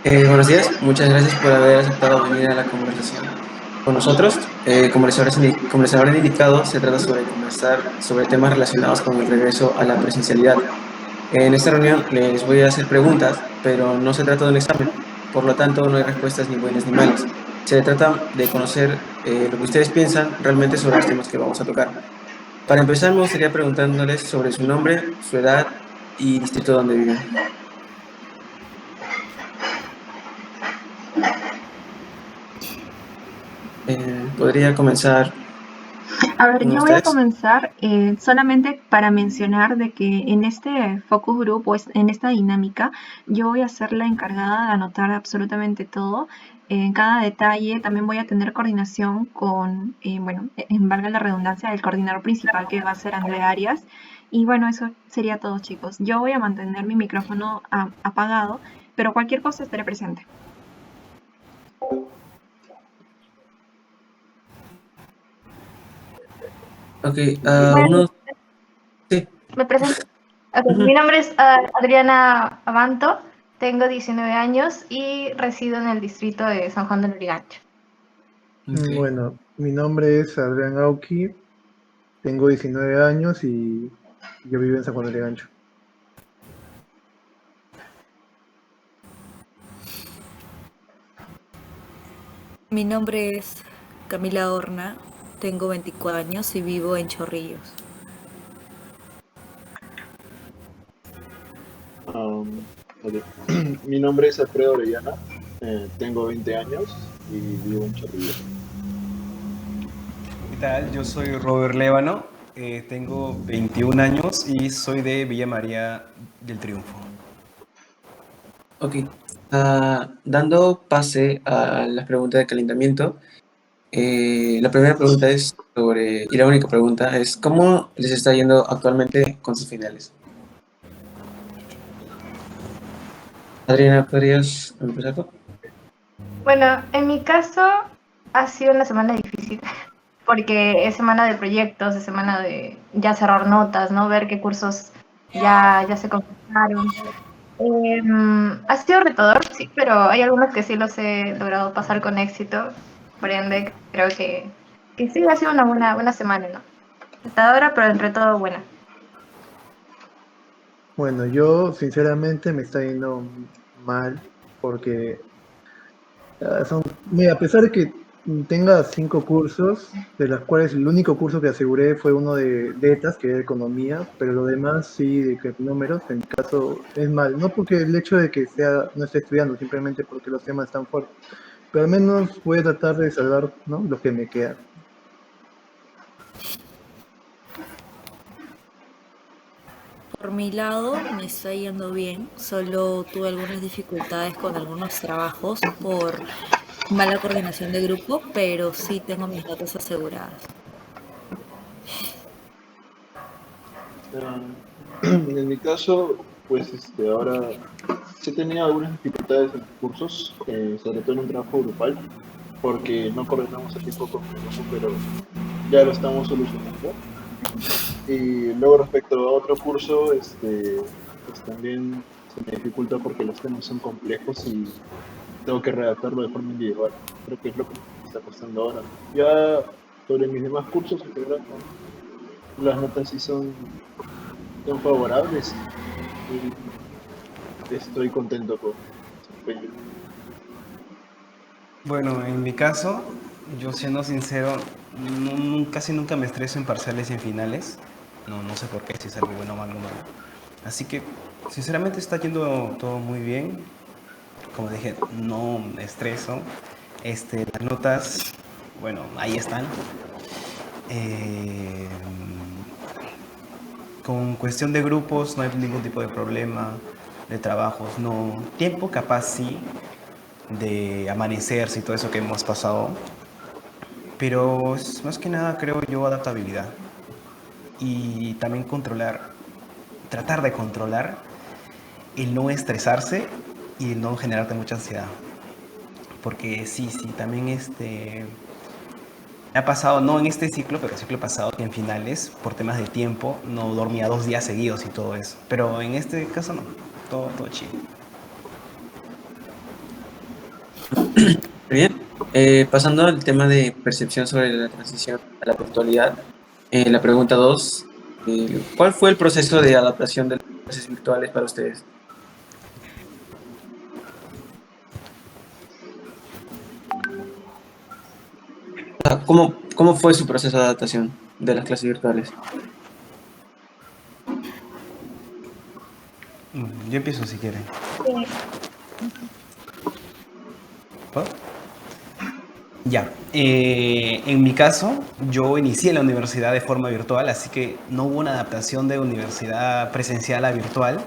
Buenos días, muchas gracias por haber aceptado venir a la conversación con nosotros. Como les habrán indicado, se trata sobre conversar sobre temas relacionados con el regreso a la presencialidad. En esta reunión les voy a hacer preguntas, pero no se trata de un examen, por lo tanto no hay respuestas ni buenas ni malas. Se trata de conocer lo que ustedes piensan realmente sobre los temas que vamos a tocar. Para empezar, me gustaría preguntándoles sobre su nombre, su edad y distrito donde viven. ¿Podría comenzar A ver, uno de yo voy a ustedes? comenzar solamente para mencionar de que en este focus group o en esta dinámica yo voy a ser la encargada de anotar absolutamente todo, en cada detalle. También voy a tener coordinación con, bueno, en valga la redundancia, el coordinador principal que va a ser Andrea Arias. Y bueno, eso sería todo, chicos. Yo voy a mantener mi micrófono apagado, pero cualquier cosa estaré presente. Ok, Bueno, uno, sí. me presento. Ok, mi Ujú. nombre es Adriana Abanto, tengo 19 años y resido en el distrito de San Juan de Lurigancho. Ok. Bueno, mi nombre es Adrián Auqui, tengo 19 años y yo vivo en San Juan de Gancho. Mi nombre es Camila Horna, tengo 24 años y vivo en Chorrillos. Ok. Mi nombre es Alfredo Orellana, tengo 20 años y vivo en Chorrillos. ¿Qué tal? Yo soy Robert Lévano, tengo 21 años y soy de Villa María del Triunfo. Ok. Dando pase a las preguntas de calentamiento, la primera pregunta es sobre, y la única pregunta es, ¿cómo les está yendo actualmente con sus finales? Adriana, ¿podrías empezar tú? Bueno, en mi caso ha sido una semana difícil porque es semana de proyectos, es semana de ya cerrar notas, ¿no? Ver qué cursos ya se completaron. Ha sido retador, sí, pero hay algunos que sí los he logrado pasar con éxito. Por ende, creo que sí, ha sido una buena semana, ¿no? Retadora, pero entre todo buena. Bueno, yo sinceramente me está yendo mal porque mira, a pesar de que tenga 5 cursos, de los cuales el único curso que aseguré fue uno de letras, que era economía, pero lo demás sí, de que números, en mi caso es mal. No porque el hecho de que no esté estudiando, simplemente porque los temas están fuertes. Pero al menos voy a tratar de salvar, ¿no?, lo que me queda. Por mi lado me está yendo bien, solo tuve algunas dificultades con algunos trabajos por mala coordinación de grupo, pero sí tengo mis notas aseguradas. Ah, en mi caso, pues ahora sí he tenido algunas dificultades en los cursos, sobre todo en un trabajo grupal, porque no coordinamos a tiempo con el grupo, pero ya lo estamos solucionando. Y luego respecto a otro curso, pues también se me dificulta porque los temas son complejos y tengo que redactarlo de forma individual. Creo que es lo que me está costando ahora. Ya sobre mis demás cursos en general, las notas sí son favorables y estoy contento con el desempeño. Bueno, en mi caso, yo siendo sincero, casi nunca me estreso en parciales y en finales. No sé por qué, si es algo bueno o malo. Así que, sinceramente, está yendo todo muy bien. Como dije, no me estreso. Las notas, bueno, ahí están. Eh, con cuestión de grupos no hay ningún tipo de problema, de trabajos no. Tiempo capaz sí, de amanecerse y todo eso que hemos pasado, pero es más que nada creo yo adaptabilidad y también tratar de controlar el no estresarse y el no generarte mucha ansiedad. Porque sí, también me ha pasado, no en este ciclo, pero el ciclo pasado, que en finales, por temas de tiempo, no dormía 2 días seguidos y todo eso. Pero en este caso no, todo chido. Bien, pasando al tema de percepción sobre la transición a la virtualidad, la pregunta 2, ¿cuál fue el proceso de adaptación de las clases virtuales para ustedes? O sea, ¿cómo fue su proceso de adaptación de las clases virtuales? Yo empiezo si quieren. Sí. ¿Puedo? Ya. En mi caso, yo inicié la universidad de forma virtual, así que no hubo una adaptación de universidad presencial a virtual.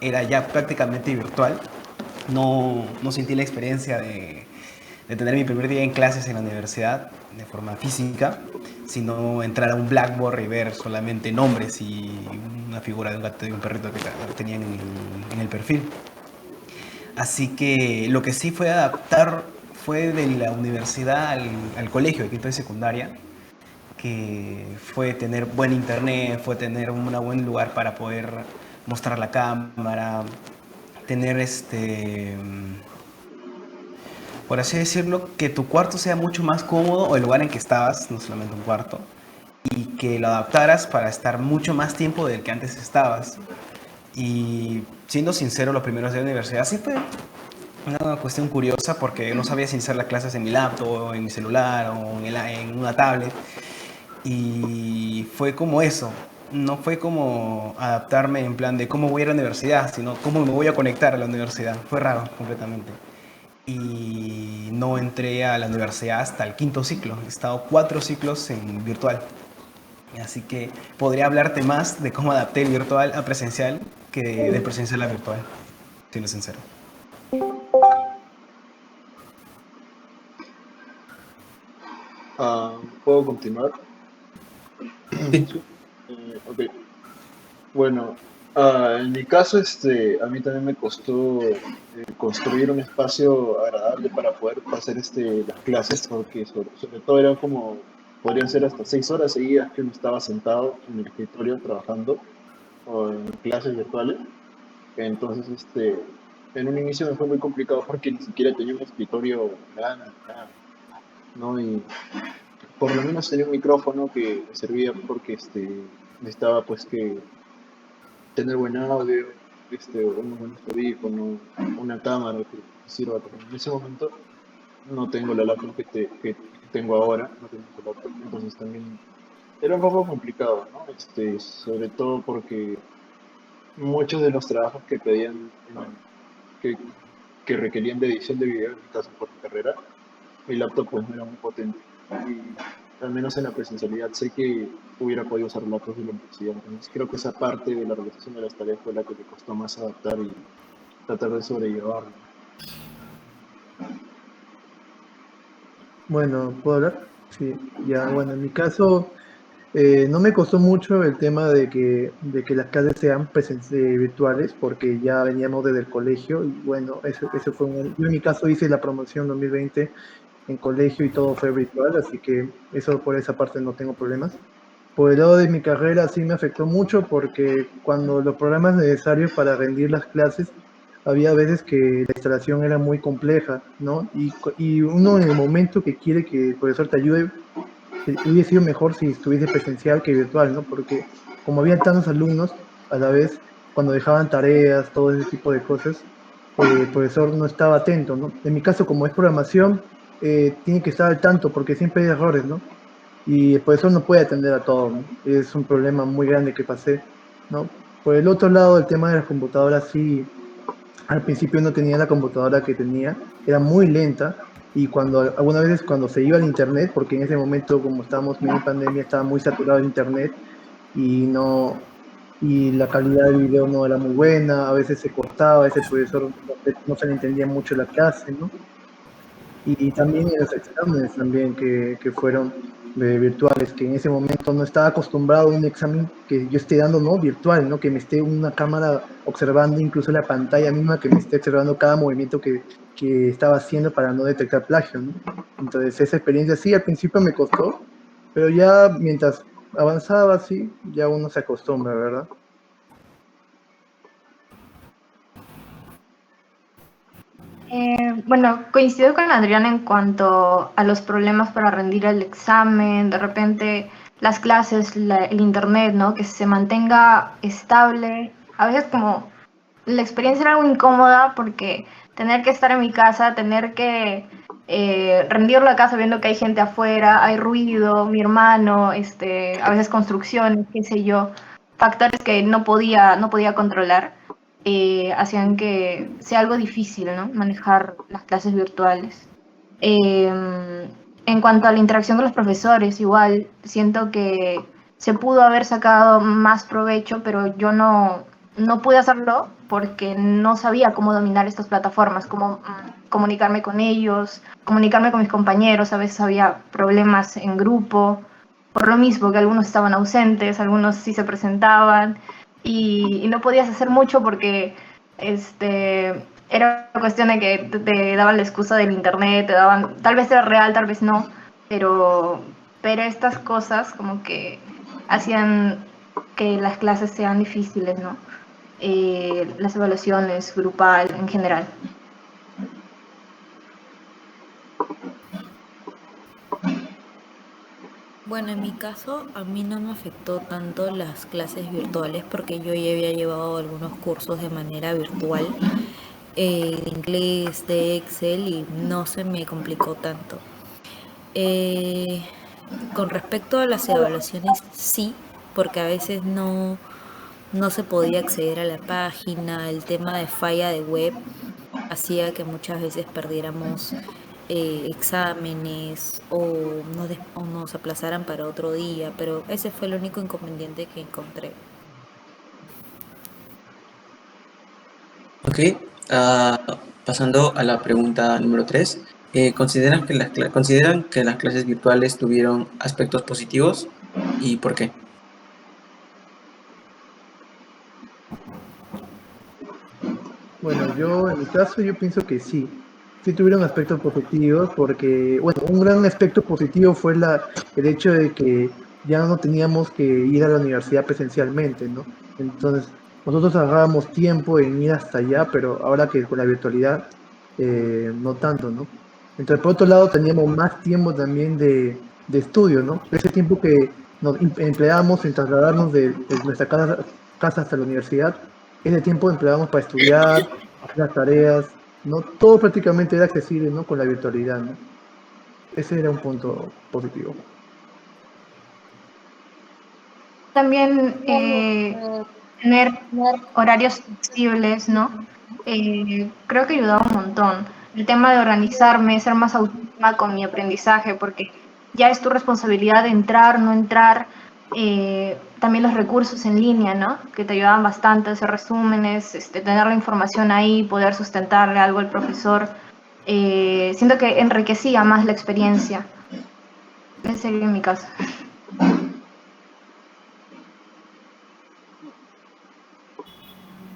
Era ya prácticamente virtual. No sentí la experiencia de tener mi primer día en clases en la universidad de forma física, sino entrar a un Blackboard y ver solamente nombres y una figura de un gato y un perrito que tenían en el perfil. Así que lo que sí fue adaptar fue de la universidad al colegio de quinto y secundaria, que fue tener buen internet, fue tener un buen lugar para poder mostrar la cámara, tener por así decirlo, que tu cuarto sea mucho más cómodo o el lugar en que estabas, no solamente un cuarto, y que lo adaptaras para estar mucho más tiempo del que antes estabas. Y siendo sincero, los primeros días de universidad sí fue una cuestión curiosa porque no sabía si iniciar las clases en mi laptop, o en mi celular o en una tablet. Y fue como eso. No fue como adaptarme en plan de cómo voy a ir a la universidad, sino cómo me voy a conectar a la universidad. Fue raro completamente. Y no entré a la universidad hasta el quinto ciclo. He estado 4 ciclos en virtual. Así que podría hablarte más de cómo adapté el virtual a presencial que del presencial a virtual, siendo sincero. ¿Puedo continuar? Sí. Sí. Ok. Bueno, en mi caso, a mí también me costó construir un espacio agradable para poder hacer las clases, porque sobre todo eran como, podrían ser hasta 6 horas seguidas que uno estaba sentado en el escritorio trabajando o en clases virtuales. Entonces, en un inicio me fue muy complicado porque ni siquiera tenía un escritorio grande, nada, ¿no? Y por lo menos tenía un micrófono que me servía porque necesitaba pues que tener buen audio, unos buenos audífonos, una cámara que sirva, pero en ese momento no tengo la laptop que tengo ahora, no tengo esa laptop, entonces también era un poco complicado, ¿no? Sobre todo porque muchos de los trabajos que pedían, que, que requerían de edición de video, en mi caso por mi carrera, mi laptop pues no era muy potente. Y al menos en la presencialidad sé que hubiera podido usar laptops de la universidad. Entonces creo que esa parte de la realización de las tareas fue la que me costó más adaptar y tratar de sobrellevarlo. Bueno, ¿puedo hablar? Sí, ya, bueno, en mi caso no me costó mucho el tema de que las clases sean virtuales, porque ya veníamos desde el colegio y bueno, eso fue yo en mi caso hice la promoción 2020 en colegio y todo fue virtual, así que eso por esa parte no tengo problemas. Por el lado de mi carrera sí me afectó mucho porque cuando los programas necesarios para rendir las clases, había veces que la instalación era muy compleja, ¿no? Y uno en el momento que quiere que el profesor te ayude, hubiese sido mejor si estuviese presencial que virtual, ¿no? Porque como había tantos alumnos, a la vez, cuando dejaban tareas, todo ese tipo de cosas, el profesor no estaba atento, ¿no? En mi caso, como es programación, tiene que estar al tanto porque siempre hay errores, ¿no? Y el profesor no puede atender a todo, ¿no? Es un problema muy grande que pasé, ¿no? Por el otro lado, el tema de las computadoras, sí, al principio no tenía la computadora que tenía, era muy lenta y cuando algunas veces cuando se iba al internet, porque en ese momento como estábamos en pandemia estaba muy saturado el internet y no y la calidad del video no era muy buena, a veces se cortaba, a veces el profesor no se le entendía mucho la clase, ¿no? Y también en los exámenes también que fueron virtuales, que en ese momento no estaba acostumbrado a un examen que yo esté dando, ¿no? Virtual, ¿no? Que me esté una cámara observando incluso la pantalla misma, que me esté observando cada movimiento que estaba haciendo para no detectar plagio, ¿no? Entonces esa experiencia sí, al principio me costó, pero ya mientras avanzaba, sí, ya uno se acostumbra, ¿verdad? Bueno, coincido con Adriana en cuanto a los problemas para rendir el examen, de repente las clases, el internet, ¿no? Que se mantenga estable. A veces como la experiencia era algo incómoda porque tener que estar en mi casa, tener que rendir la casa viendo que hay gente afuera, hay ruido, mi hermano, a veces construcciones, qué sé yo, factores que no podía controlar, hacían que sea algo difícil, ¿no? Manejar las clases virtuales. En cuanto a la interacción con los profesores, igual siento que se pudo haber sacado más provecho, pero yo no pude hacerlo porque no sabía cómo dominar estas plataformas, cómo comunicarme con ellos, comunicarme con mis compañeros. A veces había problemas en grupo, por lo mismo que algunos estaban ausentes, algunos sí se presentaban y no podías hacer mucho porque era cuestión de que te daban la excusa del internet, te daban, tal vez era real, tal vez no, pero estas cosas como que hacían que las clases sean difíciles, ¿no? Las evaluaciones, grupal, en general. Bueno, en mi caso, a mí no me afectó tanto las clases virtuales porque yo ya había llevado algunos cursos de manera virtual, de inglés, de Excel y no se me complicó tanto. Eh, con respecto a las evaluaciones, sí, porque a veces no se podía acceder a la página, el tema de falla de web hacía que muchas veces perdiéramos exámenes o nos aplazaran para otro día, pero ese fue el único inconveniente que encontré. Ok, pasando a la pregunta número 3. ¿Consideran que las clases virtuales tuvieron aspectos positivos y por qué? Bueno, yo en mi caso yo pienso que sí tuvieron aspectos positivos porque, bueno, un gran aspecto positivo fue el hecho de que ya no teníamos que ir a la universidad presencialmente, ¿no? Entonces, nosotros ahorrábamos tiempo en ir hasta allá, pero ahora que con la virtualidad, no tanto, ¿no? Entonces, por otro lado, teníamos más tiempo también de estudio, ¿no? Ese tiempo que nos empleábamos en trasladarnos de nuestra casa hasta la universidad, ese tiempo empleábamos para estudiar, hacer las tareas, ¿no? Todo prácticamente era accesible, ¿no? Con la virtualidad, ¿no? Ese era un punto positivo. También tener horarios flexibles, ¿no? Creo que ayudaba un montón. El tema de organizarme, ser más autónoma con mi aprendizaje, porque ya es tu responsabilidad de entrar, no entrar. También los recursos en línea, ¿no? Que te ayudaban bastante, hacer resúmenes, tener la información ahí, poder sustentarle algo al profesor. Siento que enriquecía más la experiencia. Ese sería mi caso.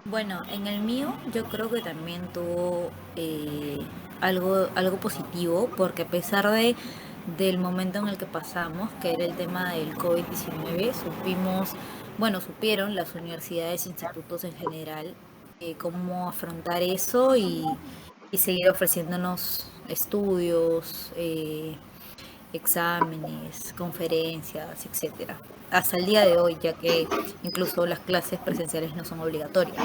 Bueno, en el mío yo creo que también tuvo algo positivo, porque a pesar del momento en el que pasamos, que era el tema del COVID-19, supieron las universidades e institutos en general cómo afrontar eso y seguir ofreciéndonos estudios, exámenes, conferencias, etcétera. Hasta el día de hoy, ya que incluso las clases presenciales no son obligatorias.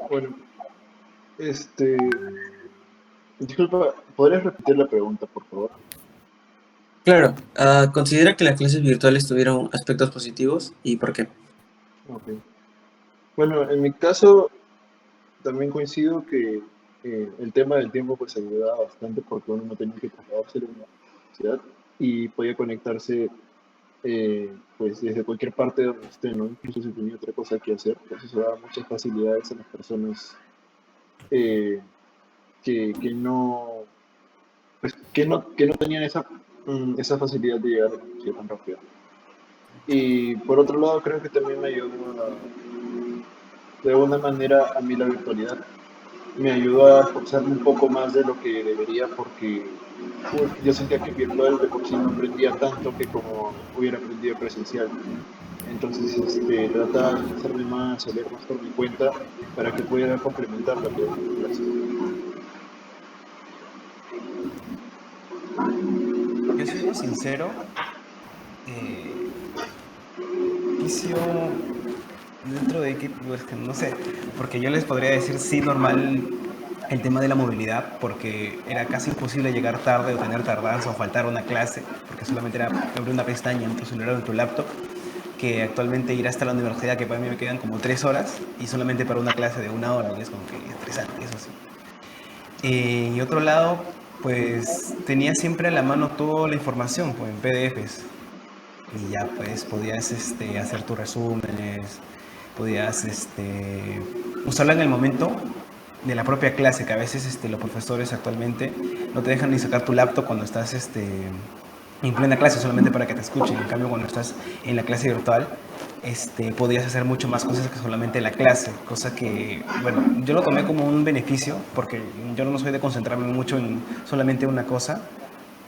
Bueno, este, disculpa, ¿podrías repetir la pregunta, por favor? Claro, ¿considera que las clases virtuales tuvieron aspectos positivos y por qué? Ok. Bueno, en mi caso también coincido que el tema del tiempo pues ayudaba bastante porque uno no tenía que trasladarse a la universidad y podía conectarse pues desde cualquier parte de donde esté, ¿no? Incluso si tenía otra cosa que hacer, pues eso daba muchas facilidades a las personas eh, que no, pues, que no tenían esa facilidad de llegar a la universidad tan rápido. Y por otro lado, creo que también me ayudó de alguna manera a mí la virtualidad. Me ayudó a esforzarme un poco más de lo que debería porque yo sentía que virtual de por sí no aprendía tanto que como hubiera aprendido presencial. Entonces, trataba de hacerme más, o leer más por mi cuenta para que pudiera complementar lo que era mi clase. Yo siendo sincero, eh, inicio dentro de que, pues, que no sé, porque yo les podría decir sí normal el tema de la movilidad, porque era casi imposible llegar tarde o tener tardanza o faltar a una clase, porque solamente era abrir una pestaña en tu celular o en tu laptop, que actualmente ir hasta la universidad, que para mí me quedan como 3 horas, y solamente para una clase de 1 hora, y es como que estresante, eso sí. Y otro lado, pues tenía siempre a la mano toda la información, pues en PDFs, y ya pues podías hacer tus resúmenes, podías usarla en el momento de la propia clase, que a veces los profesores actualmente no te dejan ni sacar tu laptop cuando estás en plena clase solamente para que te escuchen. En cambio, cuando estás en la clase virtual, podías hacer mucho más cosas que solamente la clase, cosa que, bueno, yo lo tomé como un beneficio porque yo no soy de concentrarme mucho en solamente una cosa.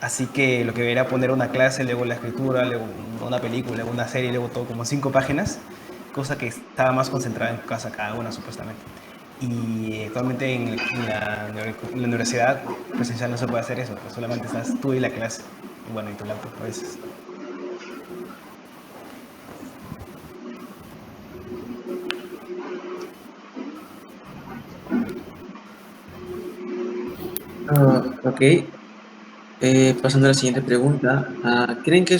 Así que lo que era poner una clase, luego la escritura, luego una película, luego una serie, luego todo como 5 páginas, cosa que estaba más concentrada en casa cada una supuestamente. Y actualmente en la universidad presencial no se puede hacer eso, pues solamente estás tú y la clase, y bueno, y tu laptop a veces. Ok, pasando a la siguiente pregunta. ¿Creen que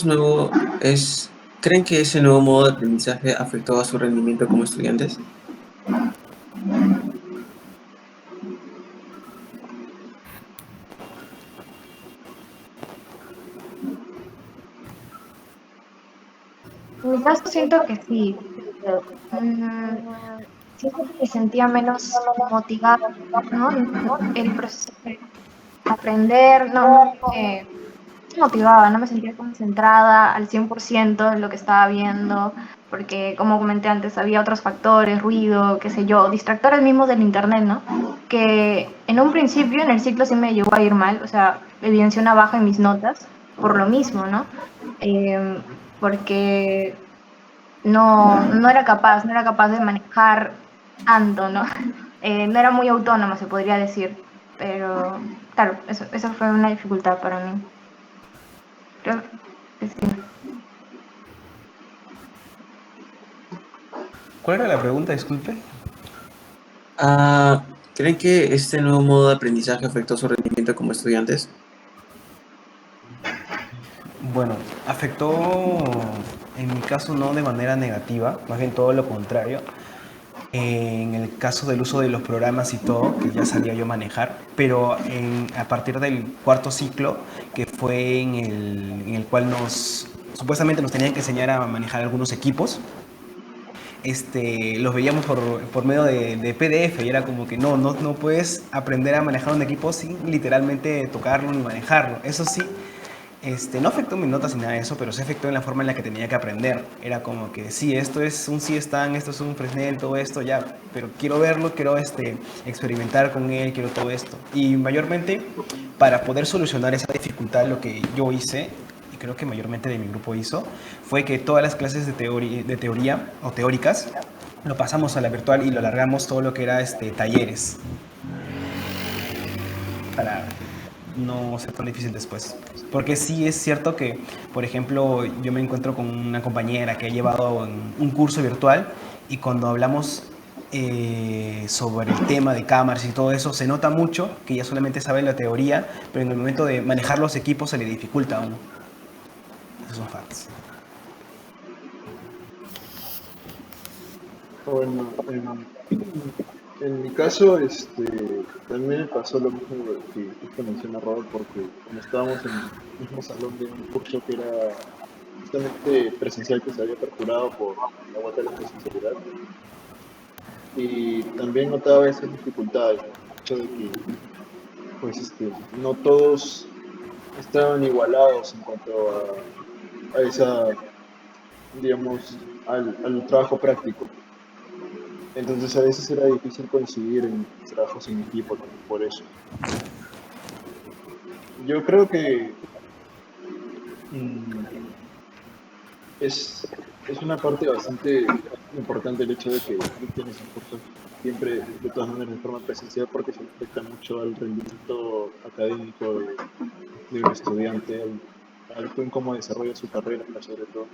ese nuevo modo de aprendizaje afectó a su rendimiento como estudiantes? En mi caso siento que sí. Mm, Siento que me sentía menos motivada, ¿no? El proceso de aprender no me motivaba, no me sentía concentrada al 100% en lo que estaba viendo, porque como comenté antes, había otros factores, ruido, qué sé yo, distractores mismos del internet, ¿no? Que en un principio en el ciclo sí me llegó a ir mal, o sea, evidenció una baja en mis notas por lo mismo, ¿no? Eh, Porque no era capaz de manejar tanto, ¿no? No era muy autónoma, se podría decir, pero claro, eso fue una dificultad para mí. Creo que sí. ¿Cuál era la pregunta? Disculpe. ¿Creen que este nuevo modo de aprendizaje afectó su rendimiento como estudiantes? Bueno, afectó en mi caso no de manera negativa, más bien todo lo contrario. En el caso del uso de los programas y todo, que ya sabía yo manejar, pero a partir del cuarto ciclo, que fue en el cual supuestamente nos tenían que enseñar a manejar algunos equipos, los veíamos por medio de PDF y era como que no puedes aprender a manejar un equipo sin literalmente tocarlo ni manejarlo. Eso sí, no afectó mis notas ni nada de eso, pero sí afectó en la forma en la que tenía que aprender. Era como que sí, esto es un Siestan, esto es un Fresnel, todo esto ya, pero quiero verlo, quiero experimentar con él, quiero todo esto. Y mayormente para poder solucionar esa dificultad, lo que yo hice, y creo que mayormente de mi grupo hizo, fue que todas las clases de teoría o teóricas lo pasamos a la virtual y lo alargamos todo lo que era talleres para no ser tan difícil después. Porque sí es cierto que, por ejemplo, yo me encuentro con una compañera que ha llevado un curso virtual y cuando hablamos sobre el tema de cámaras y todo eso, se nota mucho que ella solamente sabe la teoría, pero en el momento de manejar los equipos se le dificulta aún. Esos son facts. Bueno, en mi caso, también me pasó lo mismo que justo menciona Robert, porque como estábamos en el mismo salón de un curso que era justamente presencial que se había aperturado por la vuelta de la presencialidad, y también notaba esas dificultades, ¿no? El hecho de que, pues, no todos estaban igualados en cuanto a esa, digamos, al trabajo práctico. Entonces a veces era difícil coincidir en trabajos en equipo también por eso. Yo creo que mm, es es una parte bastante importante el hecho de que dicten esos cursos siempre de todas maneras de forma presencial porque se afecta mucho al rendimiento académico de un estudiante, al en cómo desarrolla su carrera sobre todo.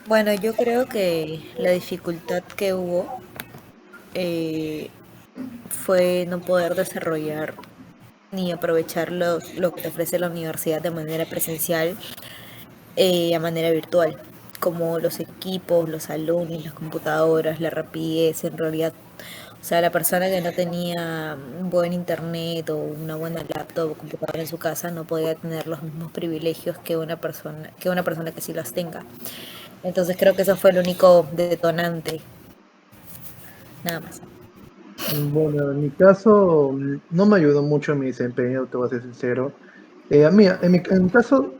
Bueno, yo creo que la dificultad que hubo eh, fue no poder desarrollar ni aprovechar lo que te ofrece la universidad de manera presencial a manera virtual, como los equipos, los salones, las computadoras, la rapidez, en realidad. O sea, la persona que no tenía un buen internet o una buena laptop o computadora en su casa no podía tener los mismos privilegios que una persona que sí las tenga. Entonces creo que eso fue el único detonante, nada más. Bueno, en mi caso no me ayudó mucho en mi desempeño, te voy a ser sincero. En mi caso,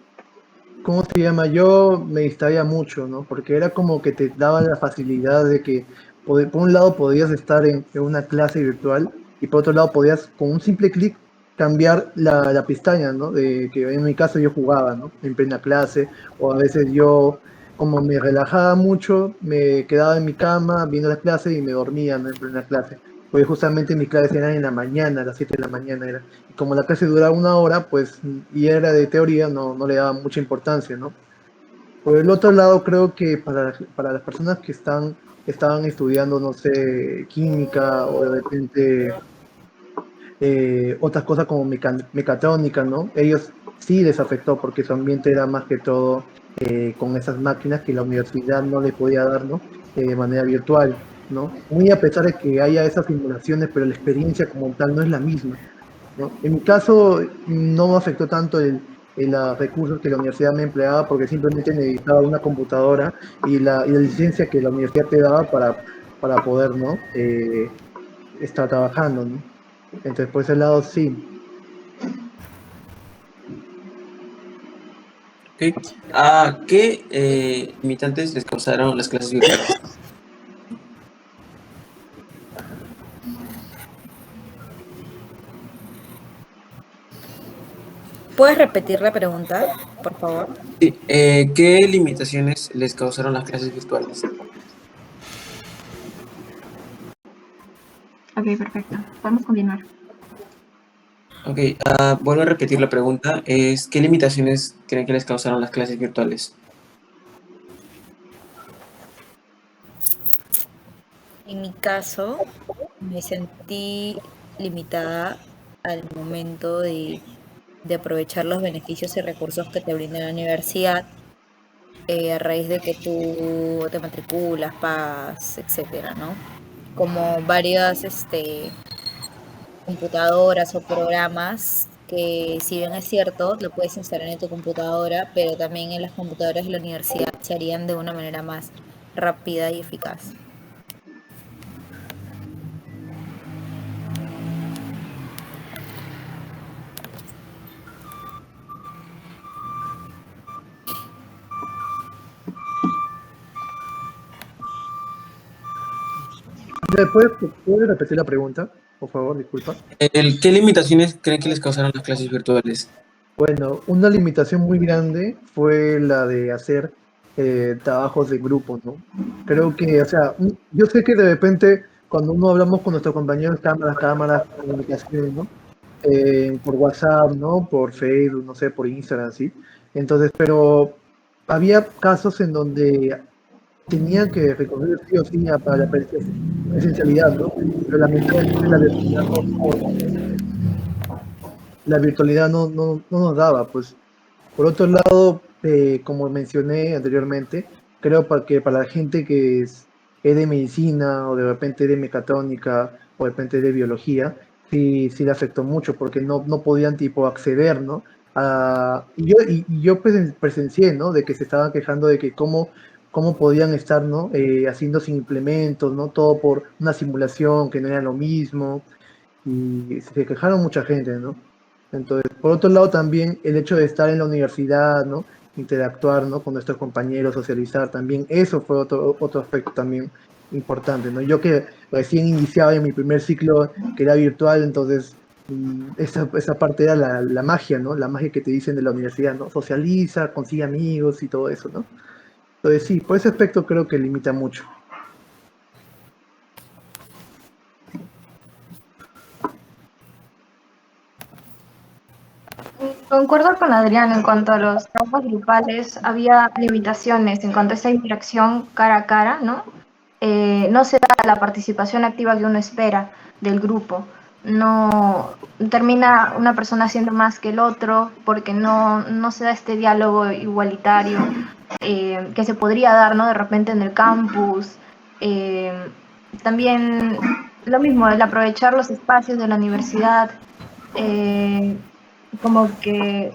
¿cómo se llama? Yo me distraía mucho, ¿no? Porque era como que te daba la facilidad de que, por un lado, podías estar en una clase virtual y por otro lado, podías, con un simple clic, cambiar la pestaña, ¿no? De que en mi caso yo jugaba, ¿no? En plena clase, o a veces yo, como me relajaba mucho, me quedaba en mi cama viendo la clase y me dormía, ¿no? En plena clase. Porque justamente mis clases eran en la mañana, a las 7 de la mañana era. Y como la clase duraba una hora, pues, y era de teoría, no le daba mucha importancia, ¿no? Por el otro lado, creo que para las personas estaban estudiando, no sé, química o de repente otras cosas como mecatrónica, ¿no? Ellos sí les afectó porque su ambiente era más que todo con esas máquinas que la universidad no le podía dar, ¿no? De manera virtual, ¿no? Muy a pesar de que haya esas simulaciones, pero la experiencia como tal no es la misma, ¿no? En mi caso no me afectó tanto los recursos que la universidad me empleaba porque simplemente necesitaba una computadora y la licencia que la universidad te daba para poder, ¿no? Estar trabajando, ¿no? Entonces, por ese lado, sí. Ok. ¿Qué limitantes les causaron las clases virtuales? ¿Puedes repetir la pregunta, por favor? Sí, ¿qué limitaciones les causaron las clases virtuales? Ok, perfecto. Podemos continuar. Ok, vuelvo a repetir la pregunta. ¿Qué limitaciones creen que les causaron las clases virtuales? En mi caso, me sentí limitada al momento de aprovechar los beneficios y recursos que te brinda la universidad a raíz de que tú te matriculas, pagas, etcétera, ¿no? Como varias computadoras o programas que, si bien es cierto, lo puedes instalar en tu computadora, pero también en las computadoras de la universidad se harían de una manera más rápida y eficaz. ¿Puedes repetir la pregunta? Por favor, disculpa. ¿Qué limitaciones creen que les causaron las clases virtuales? Bueno, una limitación muy grande fue la de hacer trabajos de grupo, ¿no? Creo que, o sea, yo sé que de repente cuando uno hablamos con nuestros compañeros, cámaras, comunicación, ¿no? Por WhatsApp, ¿no? Por Facebook, no sé, por Instagram, ¿sí? Entonces, pero había casos en donde tenía que recurrir sí o sí para la presencialidad, ¿no? Pero lamentablemente la virtualidad no nos daba, pues. Por otro lado, como mencioné anteriormente, creo que para la gente que es de medicina o de repente de mecatrónica o de repente de biología, sí le afectó mucho porque no podían tipo acceder, ¿no? Y yo presencié, ¿no? De que se estaban quejando de que cómo podían estar, ¿no? Haciendo sin implementos, ¿no? Todo por una simulación que no era lo mismo y se quejaron mucha gente, ¿no? Entonces, por otro lado también el hecho de estar en la universidad, ¿no? Interactuar, ¿no? Con nuestros compañeros, socializar también, eso fue otro aspecto también importante, ¿no? Yo que recién iniciaba en mi primer ciclo, que era virtual, entonces esa parte era la magia, ¿no? La magia que te dicen de la universidad, ¿no? Socializa, consigue amigos y todo eso, ¿no? Entonces sí, por ese aspecto creo que limita mucho. Concuerdo con Adrián en cuanto a los trabajos grupales, había limitaciones en cuanto a esa interacción cara a cara, ¿no? No se da la participación activa que uno espera del grupo. No termina una persona haciendo más que el otro porque no se da este diálogo igualitario que se podría dar, ¿no? De repente en el campus. Eh, También lo mismo, el aprovechar los espacios de la universidad. eh, Como que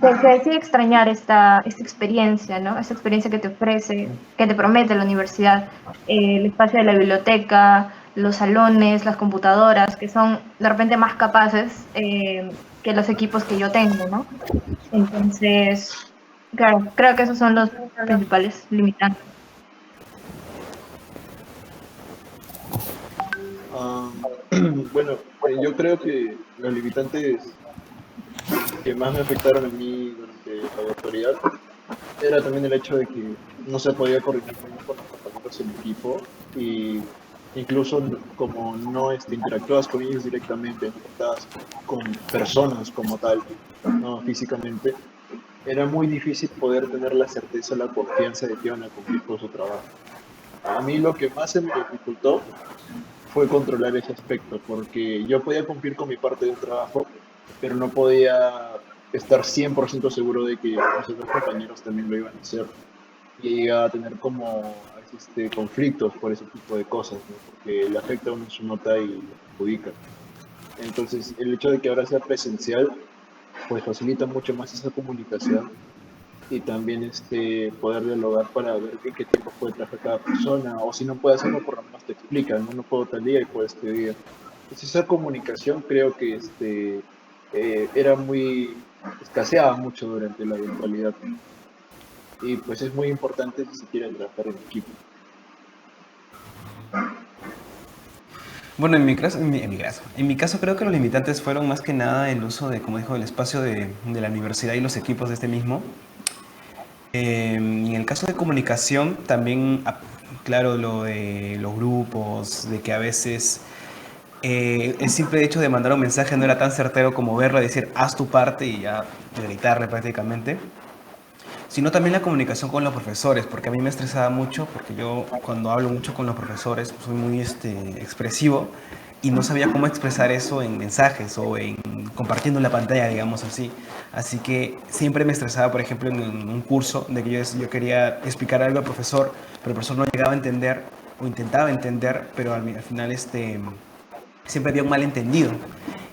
te decide extrañar esta experiencia, ¿no? Esa experiencia que te ofrece, que te promete la universidad, el espacio de la biblioteca, los salones, las computadoras, que son de repente más capaces que los equipos que yo tengo, ¿no? Entonces, claro, creo que esos son los principales limitantes. Ah, bueno, yo creo que los limitantes que más me afectaron a mí durante la doctoral era también el hecho de que no se podía coordinar muy bien con los compañeros en equipo y incluso como no interactúas con ellos directamente, no estás con personas como tal, no físicamente, era muy difícil poder tener la certeza, la confianza de que iban a cumplir con su trabajo. A mí lo que más se me dificultó fue controlar ese aspecto, porque yo podía cumplir con mi parte del trabajo, pero no podía estar 100% seguro de que mis otros compañeros también lo iban a hacer. Y llegaba a tener como a veces, conflictos por ese tipo de cosas, ¿no? Porque le afecta a uno su nota y lo perjudica. Entonces, el hecho de que ahora sea presencial, pues facilita mucho más esa comunicación y también poder dialogar para ver en qué tiempo puede trabajar cada persona, o si no puede hacerlo, por lo menos te explican, no puedo tal día y puedo este día. Entonces esa comunicación creo que era muy, escaseaba mucho durante la virtualidad y pues es muy importante si se quiere trabajar en equipo. Bueno, en mi caso creo que los limitantes fueron más que nada el uso de, como dijo, el espacio de la universidad y los equipos de este mismo. Y en el caso de comunicación, también, claro, lo de los grupos, de que a veces el simple hecho de mandar un mensaje no era tan certero como verlo y decir, haz tu parte y ya gritarle prácticamente, sino también la comunicación con los profesores, porque a mí me estresaba mucho, porque yo cuando hablo mucho con los profesores soy muy expresivo y no sabía cómo expresar eso en mensajes o en compartiendo la pantalla, digamos así. Así que siempre me estresaba, por ejemplo, en un curso de que yo quería explicar algo al profesor, pero el profesor no llegaba a entender o intentaba entender, pero al final siempre había un malentendido.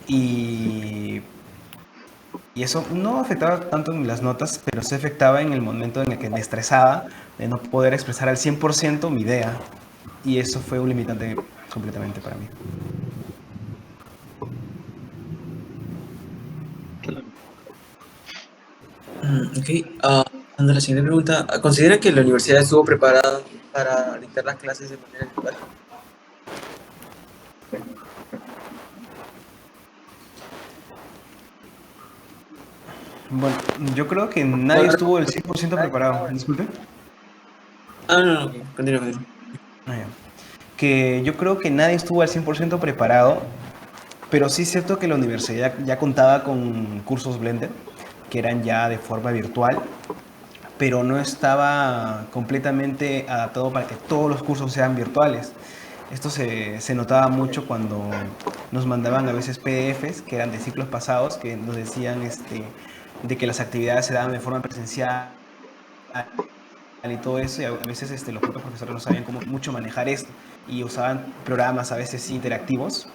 Y y eso no afectaba tanto en las notas, pero sí afectaba en el momento en el que me estresaba de no poder expresar al 100% mi idea. Y eso fue un limitante completamente para mí. Ok, pasando a la siguiente pregunta. ¿Considera que la universidad estuvo preparada para dictar las clases de manera virtual? Bueno, yo creo que nadie estuvo el 100% preparado. Disculpe. No, ok, continúa. Ah, ya. Que yo creo que nadie estuvo al 100% preparado, pero sí es cierto que la universidad ya contaba con cursos Blended, que eran ya de forma virtual, pero no estaba completamente adaptado para que todos los cursos sean virtuales. Esto se notaba mucho cuando nos mandaban a veces PDFs que eran de ciclos pasados, que nos decían de que las actividades se daban de forma presencial y todo eso, y a veces los propios profesores no sabían cómo mucho manejar esto, y usaban programas a veces sí interactivos,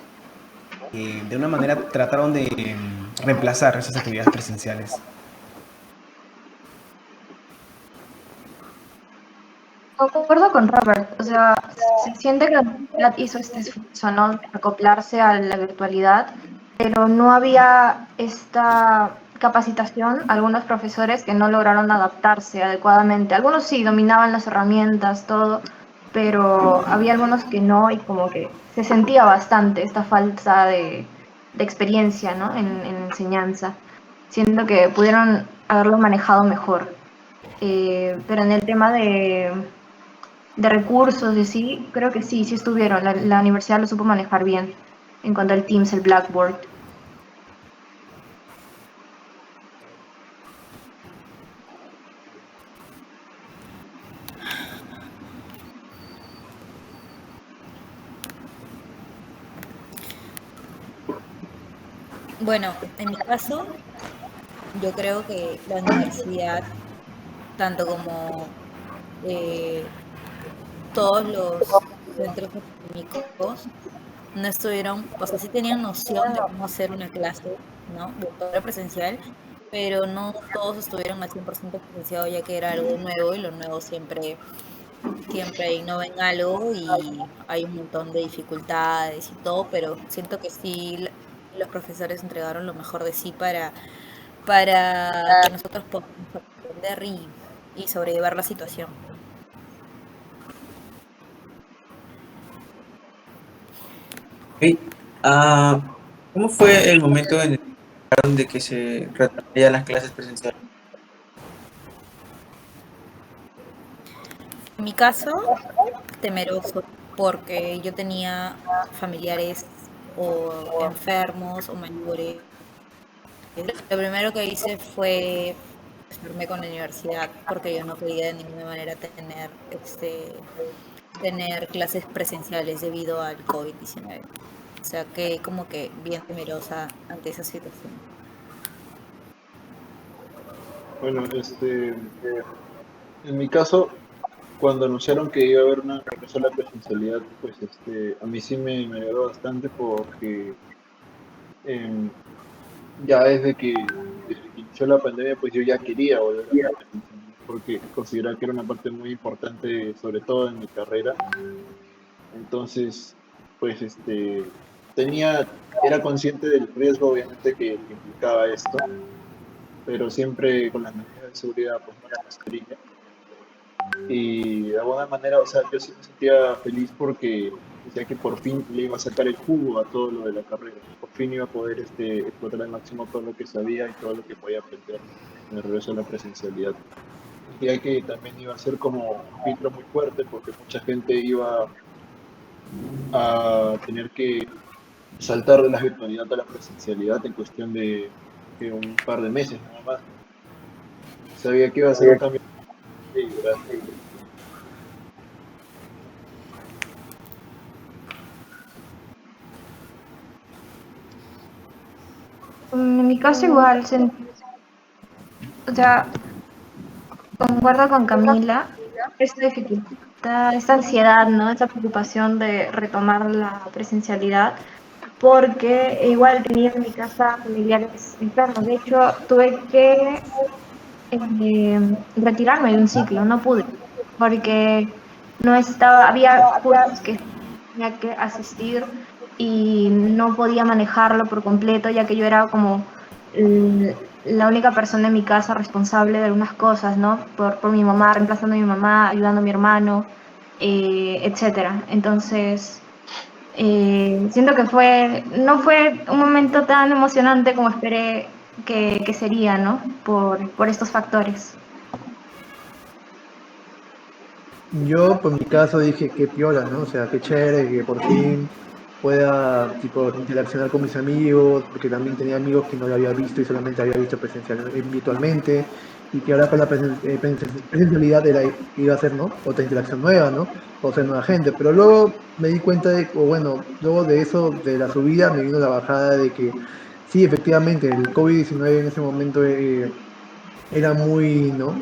que de una manera trataron de reemplazar esas actividades presenciales. Concuerdo con Robert, o sea, se siente que la universidad hizo este esfuerzo, ¿no? De acoplarse a la virtualidad, pero no había esta capacitación, algunos profesores que no lograron adaptarse adecuadamente. Algunos sí dominaban las herramientas, todo, pero había algunos que no y como que se sentía bastante esta falta de experiencia, ¿no? En enseñanza. Siento que pudieron haberlo manejado mejor. Pero en el tema de recursos y sí, creo que sí estuvieron. La universidad lo supo manejar bien en cuanto al Teams, el Blackboard. Bueno, en mi caso, yo creo que la universidad, tanto como eh, todos los centros académicos, no estuvieron, o sea, sí tenían noción de cómo hacer una clase, ¿no? De todo presencial, pero no todos estuvieron al 100% presenciados, ya que era algo nuevo y lo nuevo siempre innova en algo y hay un montón de dificultades y todo, pero siento que sí los profesores entregaron lo mejor de sí para que nosotros podamos aprender y sobrellevar la situación. Ok. Ah, ¿Cómo fue el momento en el que hablaron de que se retomarían las clases presenciales? En mi caso, temeroso, porque yo tenía familiares o enfermos o mayores. Lo primero que hice fue irme con la universidad, porque yo no quería de ninguna manera tener clases presenciales debido al COVID-19. O sea que como que bien temerosa ante esa situación. Bueno, en mi caso, cuando anunciaron que iba a haber una regreso a la presencialidad, pues a mí sí me agradó bastante porque em, ya desde que inició la pandemia, pues yo ya quería volver a la presencialidad porque consideraba que era una parte muy importante, sobre todo en mi carrera. Entonces, pues era consciente del riesgo, obviamente, que implicaba esto, pero siempre con las medidas de seguridad, pues no la mascarilla. Y de alguna manera, o sea, yo sí me sentía feliz porque decía que por fin le iba a sacar el jugo a todo lo de la carrera. Por fin iba a poder explotar al máximo todo lo que sabía y todo lo que podía aprender en el regreso a la presencialidad. Sentía que también iba a ser como un filtro muy fuerte porque mucha gente iba a tener que saltar de la virtualidad a la presencialidad en cuestión de un par de meses nada más. Sabía que iba a ser un cambio muy grande. En mi caso igual, o sea, concuerdo con Camila, esta dificultad, esta ansiedad, ¿no? Esta preocupación de retomar la presencialidad, porque igual tenía en mi casa familiares enfermos. De hecho, tuve que retirarme de un ciclo, no pude, porque no estaba, había cursos que tenía que asistir y no podía manejarlo por completo, ya que yo era como la única persona en mi casa responsable de algunas cosas, ¿no? Por mi mamá, reemplazando a mi mamá, ayudando a mi hermano, etcétera. Entonces, siento que no fue un momento tan emocionante como esperé que sería, ¿no? Por estos factores. Yo, por mi caso, dije que piola, ¿no? O sea, qué chévere que por fin pueda, tipo, interaccionar con mis amigos, porque también tenía amigos que no lo había visto y solamente había visto virtualmente, y que ahora con la presencialidad iba a ser, ¿no? Otra interacción nueva, ¿no? O sea, nueva gente. Pero luego me di cuenta o bueno, luego de eso, de la subida, me vino la bajada de que sí, efectivamente, el COVID-19 en ese momento era muy, ¿no?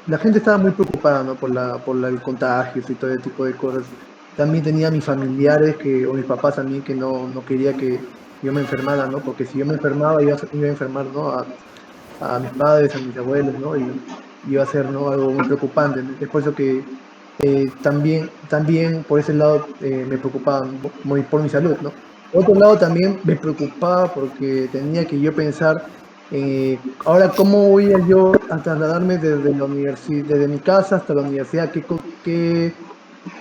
La gente estaba muy preocupada, ¿no? El contagio y todo ese tipo de cosas. También tenía mis familiares o mis papás también que no quería que yo me enfermara, ¿no? Porque si yo me enfermaba iba a enfermar, ¿no? A mis padres, a mis abuelos, ¿no? Y iba a ser, ¿no? Algo muy preocupante, ¿no? Es por eso que también por ese lado me preocupaba muy por mi salud, ¿no? Por otro lado también me preocupaba porque tenía que yo pensar, ahora cómo voy a yo a trasladarme desde mi casa hasta la universidad,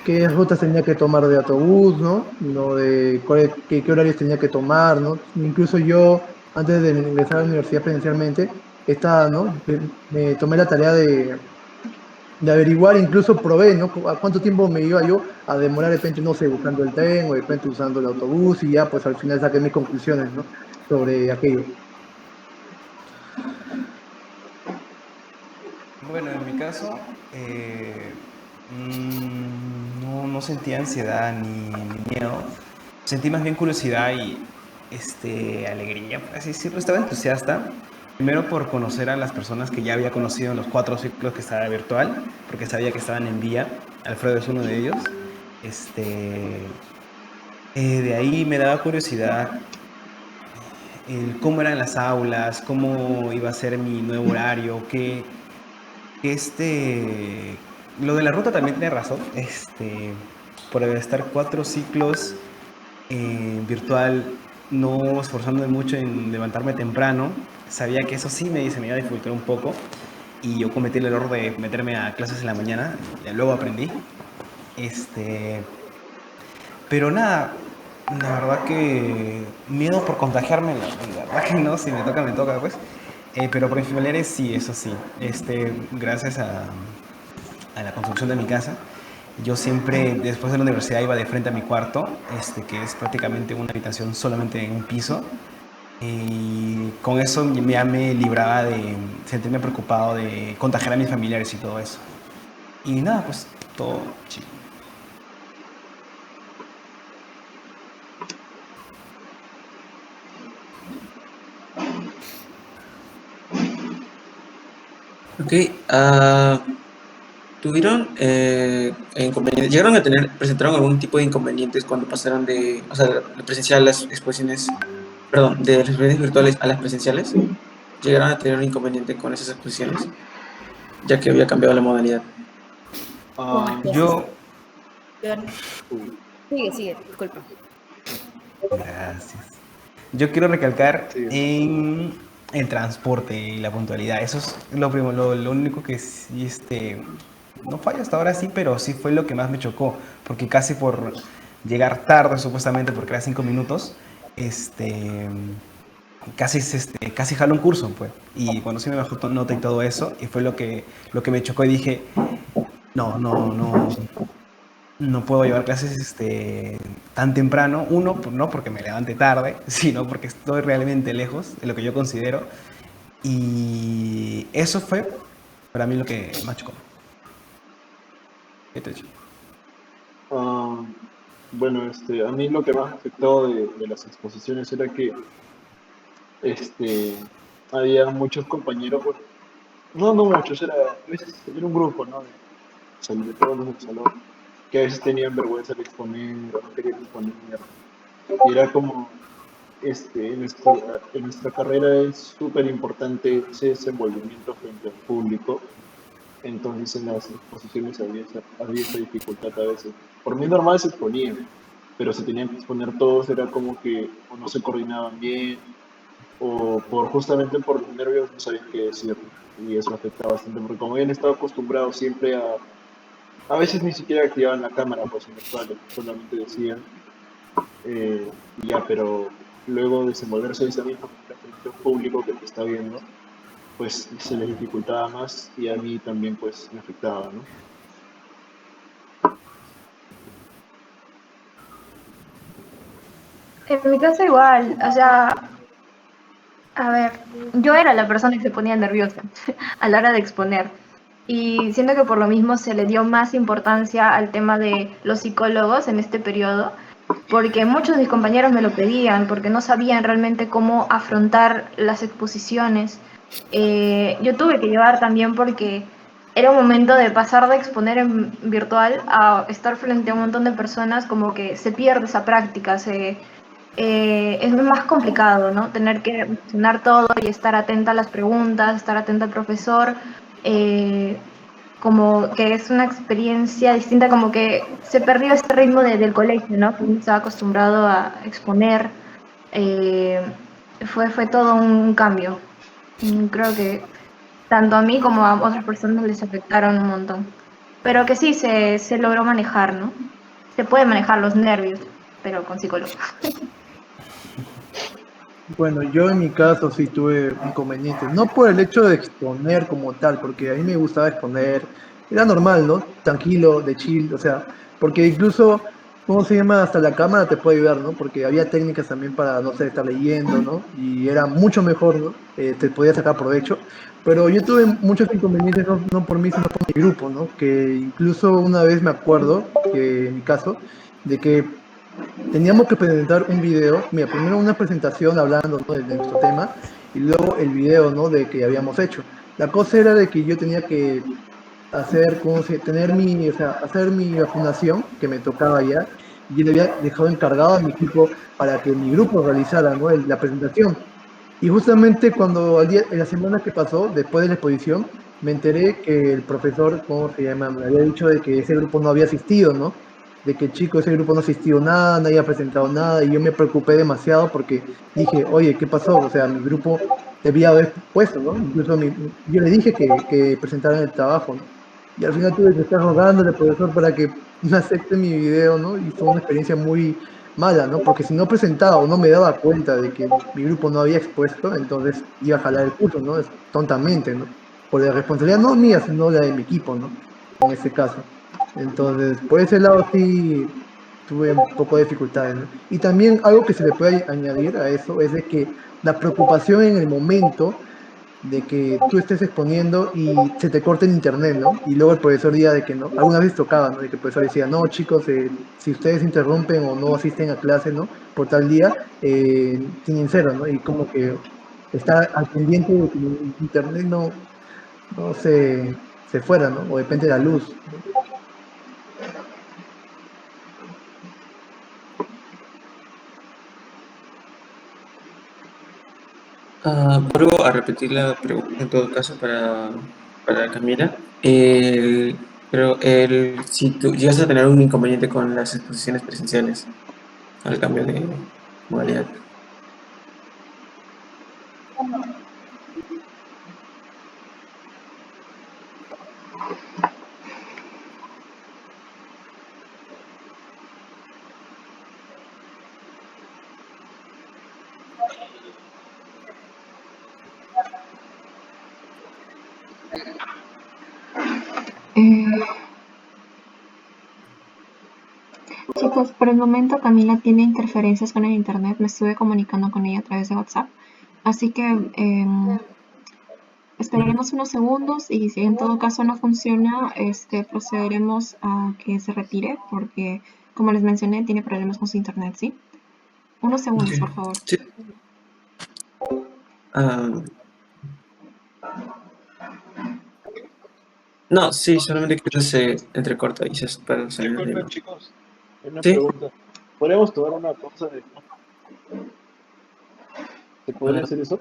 qué rutas tenía que tomar de autobús, ¿no? No de qué horarios tenía que tomar, ¿no? Incluso yo, antes de ingresar a la universidad presencialmente, ¿no? Me tomé la tarea de averiguar, incluso probé, ¿no? A cuánto tiempo me iba yo a demorar de repente, no sé, buscando el tren o de repente usando el autobús y ya pues al final saqué mis conclusiones, ¿no? Sobre aquello. Bueno, en mi caso, no sentía ansiedad ni miedo. Sentí más bien curiosidad y alegría, por así decirlo. Estaba entusiasta, primero por conocer a las personas que ya había conocido en los 4 ciclos que estaba virtual, porque sabía que estaban en vía. Alfredo es uno de ellos. Este, de ahí me daba curiosidad el cómo eran las aulas, cómo iba a ser mi nuevo horario, lo de la ruta también tiene razón. Por estar 4 ciclos virtual, no esforzándome mucho en levantarme temprano, sabía que eso sí se me iba a dificultar un poco. Y yo cometí el error de meterme a clases en la mañana, luego aprendí. Pero nada, la verdad que miedo por contagiarme, la verdad que no, si me toca, pues. Pero por mis familiares sí, eso sí. Gracias a la construcción de mi casa, yo siempre, después de la universidad, iba de frente a mi cuarto, que es prácticamente una habitación solamente en un piso. Y con eso ya me libraba de sentirme preocupado de contagiar a mis familiares y todo eso. Y nada, pues todo chido. Ok, llegaron a presentaron algún tipo de inconvenientes cuando pasaron o sea, de presencial las exposiciones, perdón, de las exposiciones virtuales a las presenciales? ¿Llegaron a tener un inconveniente con esas exposiciones, ya que había cambiado la modalidad? ¿Cómo es Ah, que Yo, Sigue, disculpa. gracias. Yo quiero recalcar sí. en el transporte y la puntualidad. Eso es lo único que sí, no falla hasta ahora sí, pero sí fue lo que más me chocó, porque casi por llegar tarde, supuestamente, porque era 5 minutos, casi jaló un curso, pues. Y cuando sí me bajó nota y todo eso, y fue lo que me chocó y dije, no puedo llevar clases tan temprano. Uno, no porque me levante tarde, sino porque estoy realmente lejos de lo que yo considero. Y eso fue para mí lo que más chocó. ¿Qué te he dicho? Ah, bueno, a mí lo que más me afectó de las exposiciones era que este, había muchos compañeros, bueno, no muchos, a veces era un grupo, ¿no? De todos los del salón, que a veces tenían vergüenza de exponer o no querían exponer. Y era como, en nuestra carrera es súper importante ese desenvolvimiento frente al público. Entonces en las exposiciones había esa dificultad a veces. Por mí normal se exponían, pero se tenían que exponer todos, era como que o no se coordinaban bien, o justamente por los nervios no sabían qué decir. Y eso afectaba bastante, porque como habían estado acostumbrados siempre a veces ni siquiera activaban la cámara, pues en los cuales solamente decían, y ya, pero luego desenvolverse de esa misma manera frente a un público que te está viendo, pues se les dificultaba más y a mí también pues me afectaba, ¿no? En mi caso igual, o sea, a ver, yo era la persona que se ponía nerviosa a la hora de exponer. Y siento que por lo mismo se le dio más importancia al tema de los psicólogos en este periodo, porque muchos de mis compañeros me lo pedían, porque no sabían realmente cómo afrontar las exposiciones. Yo tuve que llevar también porque era un momento de pasar de exponer en virtual a estar frente a un montón de personas, como que se pierde esa práctica, es más complicado, ¿no? Tener que mencionar todo y estar atenta a las preguntas, estar atenta al profesor, eh, como que es una experiencia distinta, como que se perdió ese ritmo del colegio, ¿no? Que uno estaba acostumbrado a exponer, eh, fue todo un cambio. Creo que tanto a mí como a otras personas les afectaron un montón. pero que sí se logró manejar, ¿no? Se puede manejar los nervios, pero con psicólogo. Bueno, yo en mi caso sí tuve inconvenientes, no por el hecho de exponer como tal, porque a mí me gustaba exponer, era normal, ¿no? Tranquilo, de chill, o sea, porque incluso, ¿cómo se llama? Hasta la cámara te puede ayudar, ¿no? Porque había técnicas también para, no sé, estar leyendo, ¿no? Y era mucho mejor, ¿no? Te podía sacar provecho, pero yo tuve muchos inconvenientes, no por mí, sino por mi grupo, ¿no? Que incluso una vez me acuerdo, que en mi caso, de que teníamos que presentar un video, mira, primero una presentación hablando, ¿no? de nuestro tema y luego el video, ¿no? De que habíamos hecho. La cosa era de que yo tenía que hacer, tener mi, o sea, hacer mi vacunación que me tocaba ya y yo le había dejado encargado a mi equipo para que mi grupo realizara, ¿no? La presentación. Y justamente cuando en la semana que pasó, después de la exposición, me enteré que el profesor, ¿cómo se llama? Me había dicho de que ese grupo no había asistido, ¿no? De que chico, ese grupo no asistió nada, nadie ha presentado nada, y yo me preocupé demasiado porque dije, oye, ¿qué pasó? O sea, mi grupo debía haber puesto, ¿no? Incluso yo le dije que presentaran el trabajo, ¿no? Y al final tuve que estar rogándole al profesor para que me acepte mi video, ¿no? Y fue una experiencia muy mala, ¿no? Porque si no presentaba o no me daba cuenta de que mi grupo no había expuesto, entonces iba a jalar el curso, ¿no? Es tontamente, ¿no? Por la responsabilidad no mía, sino la de mi equipo, ¿no? En este caso. Entonces, por ese lado sí tuve un poco de dificultades, ¿no? Y también algo que se le puede añadir a eso es de que la preocupación en el momento de que tú estés exponiendo y se te corte el internet, ¿no? Y luego el profesor diga de que no, alguna vez tocaba, ¿no? De que el profesor decía, no, chicos, si ustedes interrumpen o no asisten a clase, ¿no? Por tal día, tienen cero, ¿no? Y como que está al pendiente de que el internet no se fuera, ¿no? O depende de la luz, ¿no? Vuelvo a repetir la pregunta en todo caso para Camila. Si tú llegas a tener un inconveniente con las exposiciones presenciales al cambio de modalidad. Eh, Chicos, por el momento Camila tiene interferencias con el internet. Me estuve comunicando con ella a través de WhatsApp. Así que esperaremos unos segundos y si en todo caso no funciona, procederemos a que se retire porque, como les mencioné, tiene problemas con su internet, ¿sí? Unos Ok. segundos, por favor. Sí. Ah, no, sí, solamente que esto se entrecorta y se para salir del Disculpen, tema. chicos, una Sí, pregunta. ¿Podríamos tomar una pausa de... ¿Se podría ah, hacer eso?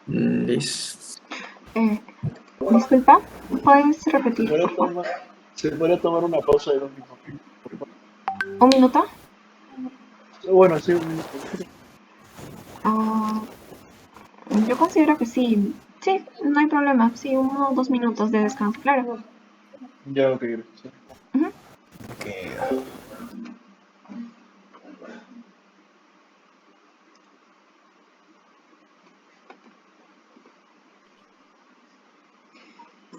listo. Eh, Disculpa, ¿puedes ¿Se repetir, podría por favor? tomar, se podría tomar una pausa de 2 minutos? Por favor. ¿Un minuto? Bueno, sí, 1 minuto. Ah, yo considero que sí. Sí, no hay problema. Sí, 1 o 2 minutos de descanso, claro. Ya, ok, gracias. Ujú. Ok.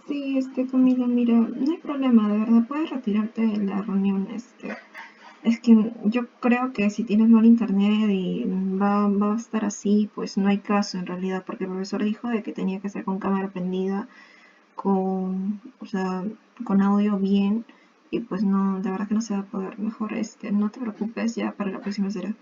Sí, Camila, mira, no hay problema, de verdad, puedes retirarte de la reunión, es que yo creo que si tienes mal internet y va a estar así, pues no hay caso en realidad, porque el profesor dijo de que tenía que ser con cámara prendida, o sea, con audio bien, y pues no, de verdad que no se va a poder. Mejor, no te preocupes, ya para la próxima será.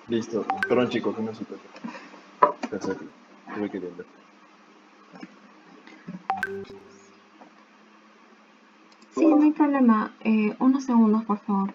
Listo. Perdón, chicos, una situación. Pensé que tuve que entender. Sí, no hay problema. Unos segundos, por favor.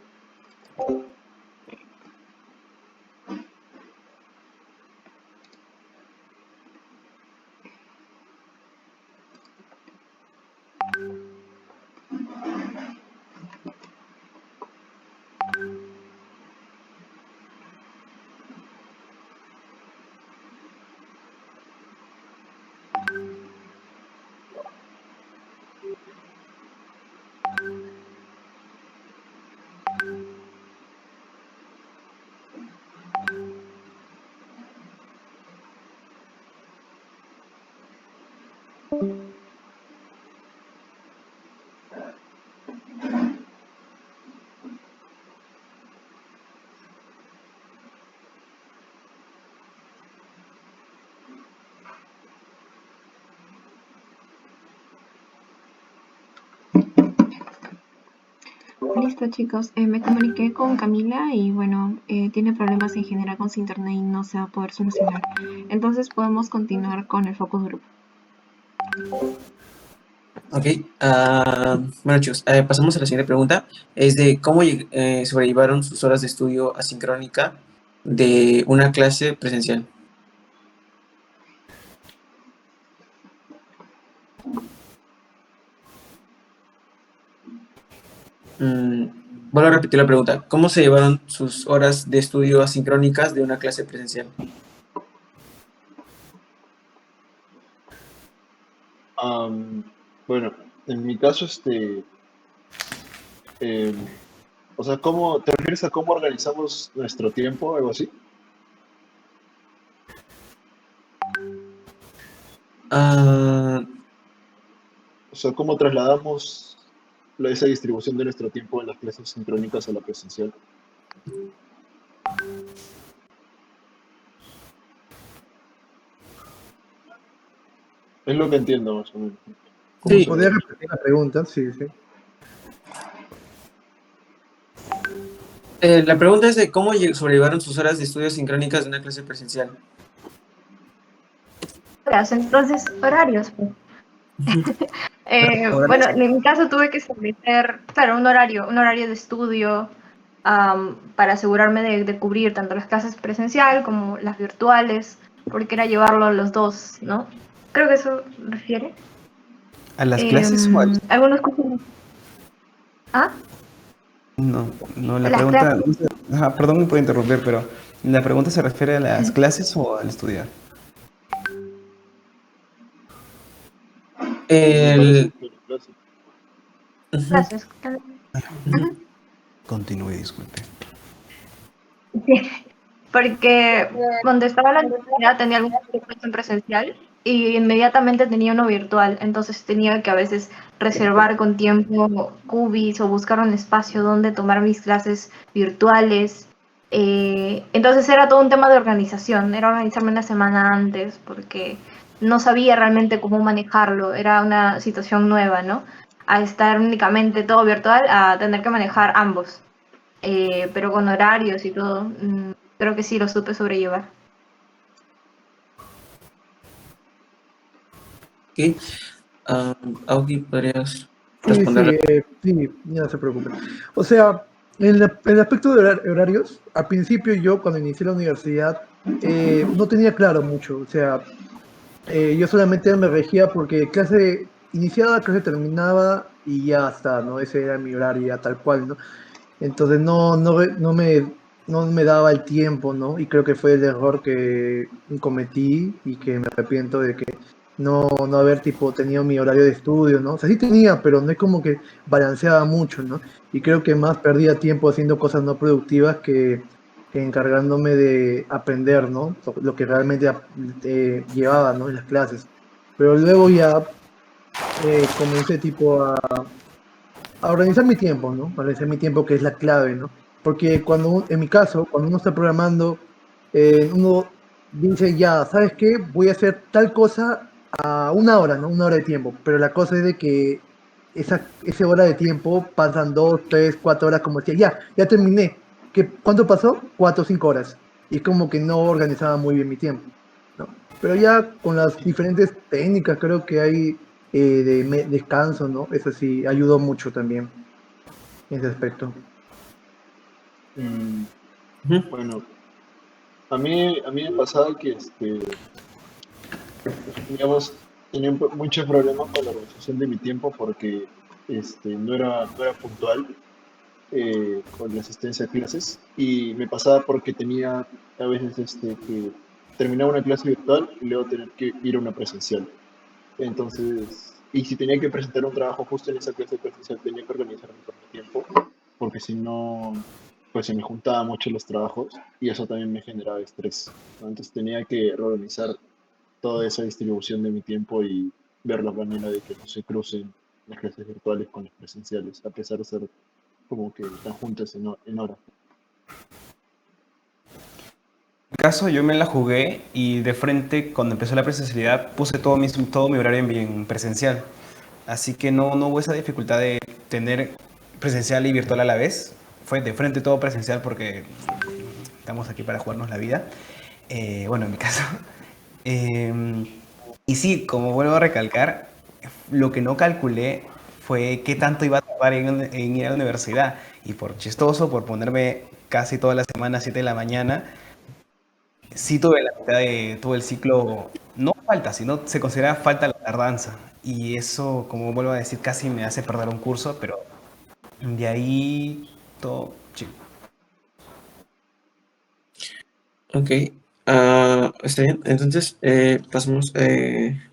Listo, chicos. Me comuniqué con Camila y bueno, tiene problemas en general con su internet y no se va a poder solucionar. Entonces podemos continuar con el focus group. Ok, bueno chicos, pasamos a la siguiente pregunta. Es de cómo sobrellevaron sus horas de estudio asincrónica de una clase presencial. Vuelvo a repetir la pregunta. ¿Cómo se llevaron sus horas de estudio asincrónicas de una clase presencial? Bueno, en mi caso, em, o sea, ¿cómo te refieres a cómo organizamos nuestro tiempo o algo así? Ah, O sea, ¿cómo trasladamos esa distribución de nuestro tiempo en las clases sincrónicas a la presencial? Es lo que entiendo más o menos. ¿Cómo sí, se ¿Podría organiza? repetir la pregunta? Sí, sí. la pregunta es de cómo sobrellevaron sus horas de estudio sincrónicas de una clase presencial. Horas, entonces, horarios, pues. Horarios. Bueno, en mi caso tuve que establecer, claro, un horario de estudio para asegurarme de cubrir tanto las clases presencial como las virtuales, porque era llevarlo los dos, ¿no? Creo que eso refiere. ¿A las clases o al...? Algunos cursos. ¿Ah? No, no, la Las pregunta... clases. Ajá, perdón por interrumpir, pero ¿la pregunta se refiere a las clases o al estudiar? Me parece El, que la clase. ujú, Clases. ujú. Continúe, disculpe. Sí, porque cuando estaba en la universidad tenía algunos cursos en presencial y inmediatamente tenía uno virtual, entonces tenía que a veces reservar con tiempo cubis o buscar un espacio donde tomar mis clases virtuales. Entonces era todo un tema de organización, era organizarme una semana antes porque no sabía realmente cómo manejarlo, era una situación nueva, ¿no? A estar únicamente todo virtual, a tener que manejar ambos, pero con horarios y todo. Creo que sí lo supe sobrellevar. Ok, Audi, ¿podrías Sí, responderla? sí, sí, no se preocupe. O sea, en el aspecto de horarios, al principio yo cuando inicié la universidad no tenía claro mucho. O sea, yo solamente me regía porque clase iniciada, clase terminaba y ya está, ¿no? Ese era mi horario ya tal cual, ¿no? Entonces no me daba el tiempo, ¿no? Y creo que fue el error que cometí y que me arrepiento de que no haber tipo tenido mi horario de estudio, ¿no? O sea, sí tenía, pero no es como que balanceaba mucho, ¿no? Y creo que más perdía tiempo haciendo cosas no productivas que encargándome de aprender, ¿no? Lo que realmente llevaba, ¿no? En las clases. Pero luego ya comencé tipo a organizar mi tiempo, ¿no? Organizar mi tiempo, que es la clave, ¿no? Porque en mi caso, cuando uno está programando, uno dice, ya, ¿sabes qué? Voy a hacer tal cosa a una hora, ¿no? Una hora de tiempo. Pero la cosa es de que esa hora de tiempo pasan 2, 3, 4 horas, como decía, ya terminé. ¿Cuánto pasó? 4 o 5 horas. y como que no organizaba muy bien mi tiempo, ¿no? Pero ya con las diferentes técnicas creo que hay descanso, ¿no? Eso sí, ayudó mucho también en ese aspecto. Mm, Ujú. bueno, a mí me pasaba que, digamos, tenía muchos problemas con la organización de mi tiempo porque no era puntual con la asistencia a clases y me pasaba porque tenía a veces que terminar una clase virtual y luego tener que ir a una presencial. Entonces, y si tenía que presentar un trabajo justo en esa clase presencial, tenía que organizarme con mi tiempo, porque si no, pues se me juntaba mucho los trabajos y eso también me generaba estrés, ¿no? Entonces tenía que reorganizar toda esa distribución de mi tiempo y ver la manera de que no se crucen las clases virtuales con las presenciales, a pesar de ser como que están juntas en hora. En mi caso, yo me la jugué y de frente, cuando empezó la presencialidad, puse todo mi horario en presencial. Así que no hubo esa dificultad de tener presencial y virtual a la vez. Fue de frente todo presencial porque estamos aquí para jugarnos la vida. Bueno, en mi caso. Eh, y sí, como vuelvo a recalcar, lo que no calculé fue qué tanto iba a tardar en ir a la universidad. Y por chistoso, por ponerme casi toda la semana a 7 de la mañana, sí tuve la mitad de todo el ciclo, no falta, sino se considera falta la tardanza. Y eso, como vuelvo a decir, casi me hace perder un curso, pero de ahí todo chico. Ok, está bien. Entonces,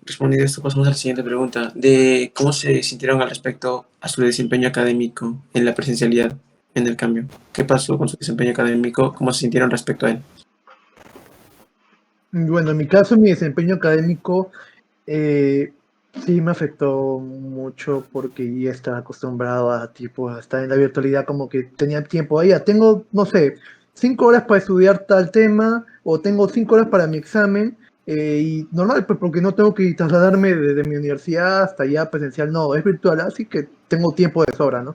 respondido esto, pasamos a la siguiente pregunta, de cómo se sintieron al respecto a su desempeño académico en la presencialidad, en el cambio. ¿Qué pasó con su desempeño académico? ¿Cómo se sintieron respecto a él? Bueno, en mi caso, mi desempeño académico eh, sí me afectó mucho porque ya estaba acostumbrado a tipo a estar en la virtualidad, como que tenía tiempo ahí, ya tengo, no sé, 5 horas para estudiar tal tema o tengo 5 horas para mi examen y normal, pues porque no tengo que trasladarme desde mi universidad hasta allá presencial, no, es virtual, así que tengo tiempo de sobra, ¿no?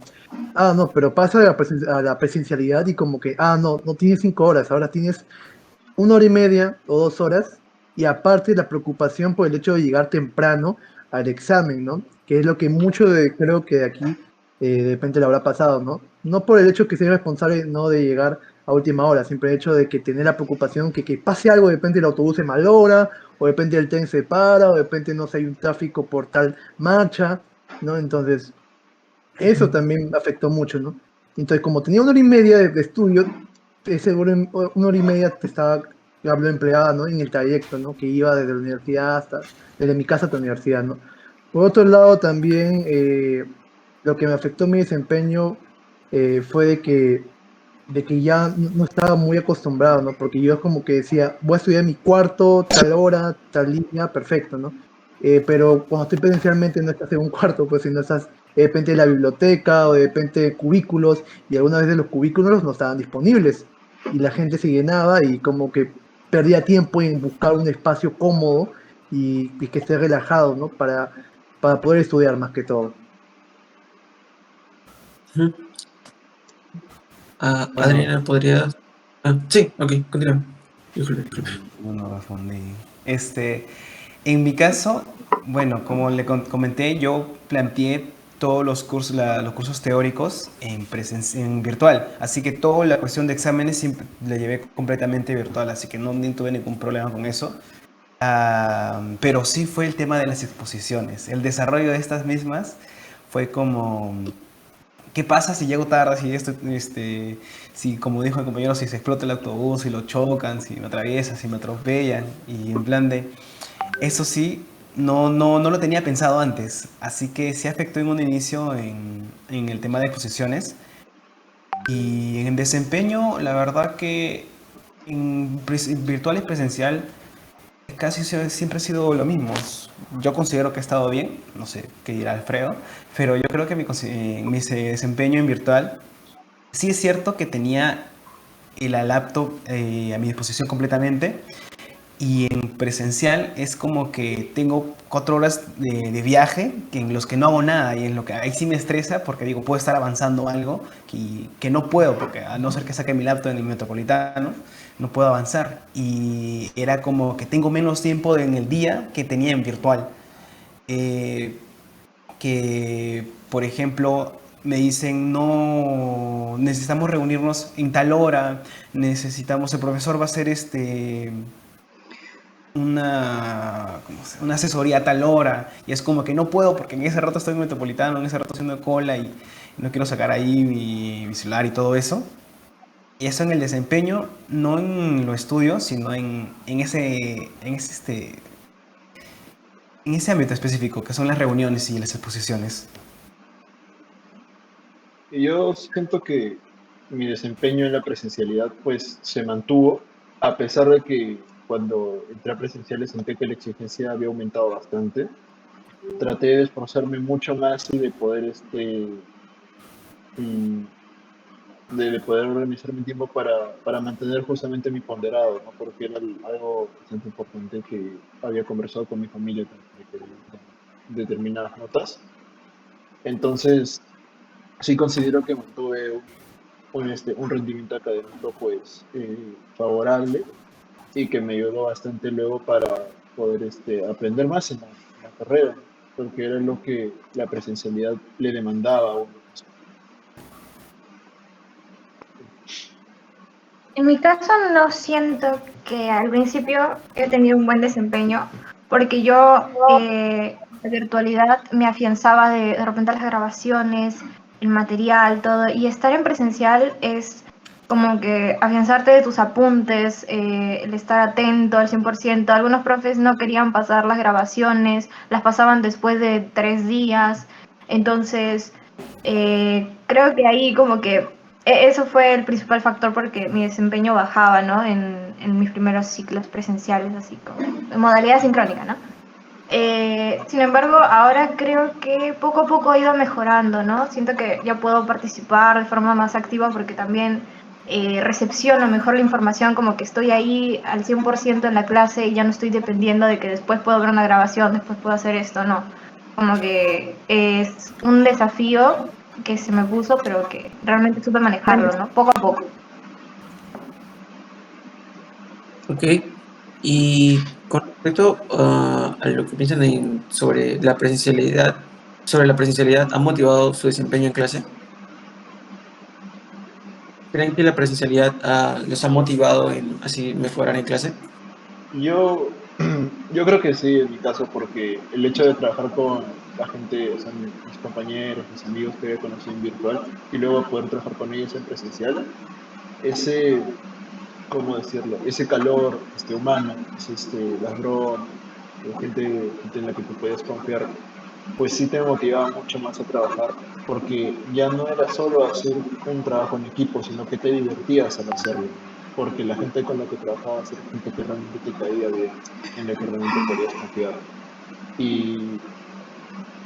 Ah, no, pero pasa a la presencialidad y como que, no tienes 5 horas, ahora tienes 1 hora y media o 2 horas, y aparte la preocupación por el hecho de llegar temprano al examen, ¿no? Que es lo que mucho creo que de aquí de repente le habrá pasado, ¿no? No por el hecho que sea responsable no de llegar a última hora, siempre el hecho de que tener la preocupación que pase algo, de repente el autobús se malogra, o de repente el tren se para, o de repente no sé, hay un tráfico por tal marcha, ¿no? Entonces, eso también afectó mucho, ¿no? Entonces, como tenía 1 hora y media de estudio, ese 1 hora y media te estaba, habló empleada, ¿no? En el trayecto, ¿no? Que iba desde la universidad desde mi casa hasta la universidad, ¿no? Por otro lado, también lo que me afectó mi desempeño fue de que ya no estaba muy acostumbrado, ¿no? Porque yo como que decía, voy a estudiar en mi cuarto, tal hora, tal línea, perfecto, ¿no? Pero cuando estoy presencialmente no estás en un cuarto, pues sino estás de repente en la biblioteca o de repente cubículos y algunas veces los cubículos no estaban disponibles y la gente se llenaba y como que perdía tiempo en buscar un espacio cómodo y que esté relajado, ¿no? Para poder estudiar más que todo. Ujú. Bueno, Adriana, ¿podrías...? Sí, ok, continúa. Disculpe, disculpe. no respondí. En mi caso, bueno, como le comenté, yo planteé todos los cursos, los cursos teóricos en virtual. Así que toda la cuestión de exámenes siempre la llevé completamente virtual, así que no ni tuve ningún problema con eso. Pero sí fue el tema de las exposiciones. El desarrollo de estas mismas fue como, ¿qué pasa si llego tarde? Si como dijo el compañero, si se explota el autobús, si lo chocan, si me atraviesan, si me atropellan. Y en plan de, eso sí, no lo tenía pensado antes. Así que sí afectó en un inicio en el tema de exposiciones. Y en desempeño, la verdad que en virtual y presencial siempre ha sido lo mismo. Yo considero que he estado bien, no sé qué dirá Alfredo, pero yo creo que mi desempeño en virtual, sí es cierto que tenía la laptop a mi disposición completamente, Y en presencial es como que tengo 4 horas de viaje en los que no hago nada y en lo que ahí sí me estresa porque digo, puedo estar avanzando algo que no puedo porque a no ser que saque mi laptop en el Metropolitano, no puedo avanzar. Y era como que tengo menos tiempo en el día que tenía en virtual. Eh, que, por ejemplo, me dicen, no, necesitamos reunirnos en tal hora, necesitamos, el profesor va a hacer una asesoría a tal hora, y es como que no puedo porque en ese rato estoy en Metropolitano, en ese rato haciendo cola y no quiero sacar ahí mi celular y todo eso. Y eso en el desempeño, no en los estudios, sino en ese ámbito específico, que son las reuniones y las exposiciones. Y yo siento que mi desempeño en la presencialidad pues se mantuvo, a pesar de que cuando entré a presenciales senté que la exigencia había aumentado bastante. Traté de esforzarme mucho más y de poder mm, de poder organizar mi tiempo para mantener justamente mi ponderado, ¿no? Porque era algo bastante importante que había conversado con mi familia también, de que determinadas notas. Entonces, sí considero que mantuve un rendimiento académico pues favorable y que me ayudó bastante luego para poder aprender más en la carrera, ¿no? Porque era lo que la presencialidad le demandaba a uno. En mi caso no siento que al principio he tenido un buen desempeño, porque yo la virtualidad me afianzaba de repente a las grabaciones, el material, todo, y estar en presencial es como que afianzarte de tus apuntes, el estar atento al 100%. Algunos profes no querían pasar las grabaciones, las pasaban después de 3 días, entonces creo que ahí como que eso fue el principal factor porque mi desempeño bajaba, ¿no? En mis primeros ciclos presenciales, así como en modalidad sincrónica, ¿no? Sin embargo, ahora creo que poco a poco ha ido mejorando, ¿no? Siento que ya puedo participar de forma más activa porque también recepciono mejor la información, como que estoy ahí al 100% en la clase y ya no estoy dependiendo de que después puedo ver una grabación, después puedo hacer esto, no. Como que es un desafío que se me puso, pero que realmente supe manejarlo, ¿no? Poco a poco. Ok. Y con respecto a lo que piensan sobre la presencialidad, ¿ha motivado su desempeño en clase? ¿Creen que la presencialidad los ha motivado en así mejorar en clase? Yo, yo creo que sí, en mi caso, porque el hecho de trabajar con la gente, o sea, mis compañeros, mis amigos que había conocido en virtual, y luego poder trabajar con ellos en presencial, ese, ¿cómo decirlo? Ese calor humano, las bromas, gente en la que tú puedes confiar, pues sí te motivaba mucho más a trabajar, porque ya no era solo hacer un trabajo en equipo, sino que te divertías al hacerlo, porque la gente con la que trabajabas era gente que realmente te caía bien, en la que realmente podías confiar. Y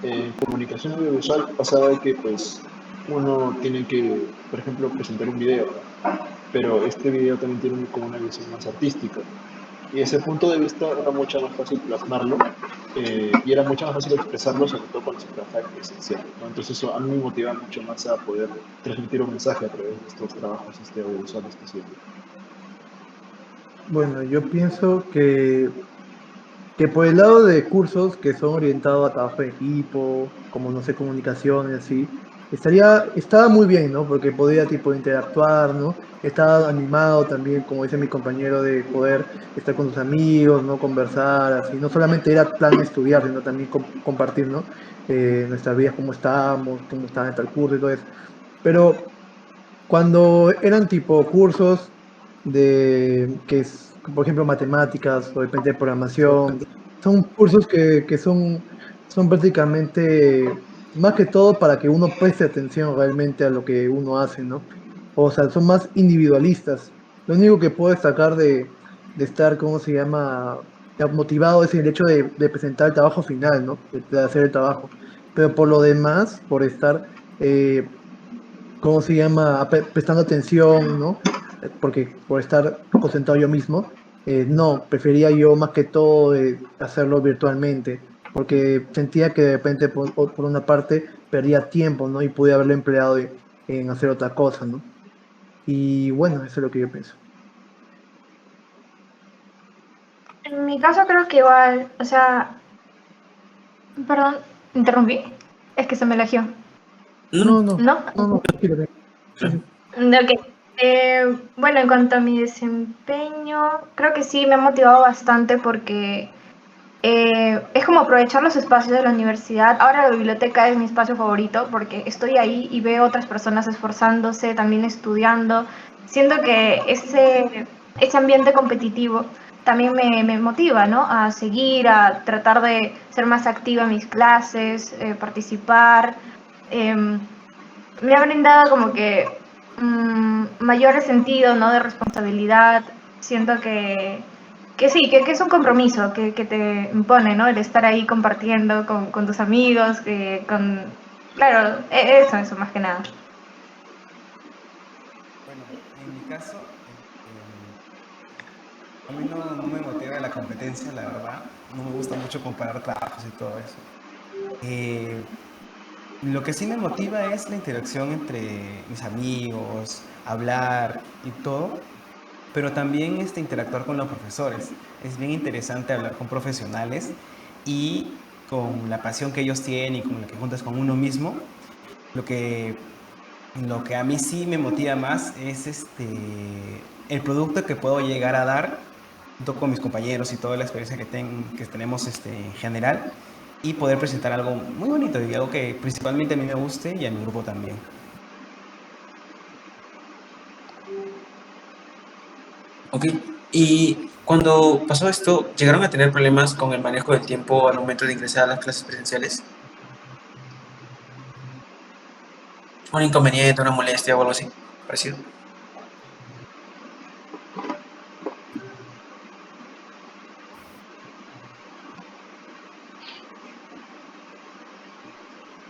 en comunicación audiovisual pasaba que pues uno tiene que, por ejemplo, presentar un video, ¿no? Pero este video también tiene como una visión más artística. Y ese punto de vista era mucho más fácil plasmarlo y era mucho más fácil expresarlo, sobre todo cuando se trata de presencial, ¿no? Entonces eso a mí me motiva mucho más a poder transmitir un mensaje a través de estos trabajos audiovisuales que siento. Bueno, yo pienso que por el lado de cursos que son orientados a trabajo en equipo, como no sé, comunicaciones, así, estaba muy bien, ¿no? Porque podía tipo interactuar, ¿no? Estaba animado también, como dice mi compañero, de poder estar con sus amigos, ¿no? Conversar, así, no solamente ir a plan de estudiar, sino también compartir, ¿no? Nuestras vidas, cómo estaba en tal curso y todo eso. Pero cuando eran tipo cursos por ejemplo, matemáticas o de repente programación, son cursos que son prácticamente más que todo para que uno preste atención realmente a lo que uno hace, ¿no? O sea, son más individualistas. Lo único que puedo destacar de estar, ¿cómo se llama? Motivado es el hecho de presentar el trabajo final, ¿no? De hacer el trabajo. Pero por lo demás, por estar eh, ¿cómo se llama? Prestando atención, ¿no? Porque por estar concentrado yo mismo, no, prefería yo más que todo hacerlo virtualmente, porque sentía que de repente por una parte perdía tiempo, ¿no? Y pude haberlo empleado en hacer otra cosa, ¿no? Y bueno, eso es lo que yo pienso. En mi caso creo que igual, o sea, perdón, interrumpí. Es que se me eligió. No, no, ¿No? no, no, tranquilo, tranquilo. Sí, sí. Ok. Bueno, en cuanto a mi desempeño, creo que sí me ha motivado bastante porque es como aprovechar los espacios de la universidad. Ahora la biblioteca es mi espacio favorito porque estoy ahí y veo otras personas esforzándose, también estudiando. Siento que ese ambiente competitivo también me motiva, ¿no? A seguir, a tratar de ser más activa en mis clases, participar. Em, Me ha brindado como que mayores sentido, ¿no? De responsabilidad. Siento que sí, que es un compromiso que te impone, ¿no? El estar ahí compartiendo con tus amigos, Claro, eso más que nada. Bueno, en mi caso, a mí no me motiva la competencia, la verdad. No me gusta mucho comparar trabajos y todo eso. Eh, lo que sí me motiva es la interacción entre mis amigos, hablar y todo, pero también interactuar con los profesores. Es bien interesante hablar con profesionales y con la pasión que ellos tienen y con la que juntas con uno mismo. Lo que, lo que a mí sí me motiva más es el producto que puedo llegar a dar junto con mis compañeros y toda la experiencia que tenemos en general y poder presentar algo muy bonito y algo que principalmente a mí me guste y a mi grupo también. Ok. Y cuando pasó esto, ¿llegaron a tener problemas con el manejo del tiempo al momento de ingresar a las clases presenciales? ¿Un inconveniente, una molestia o algo así parecido?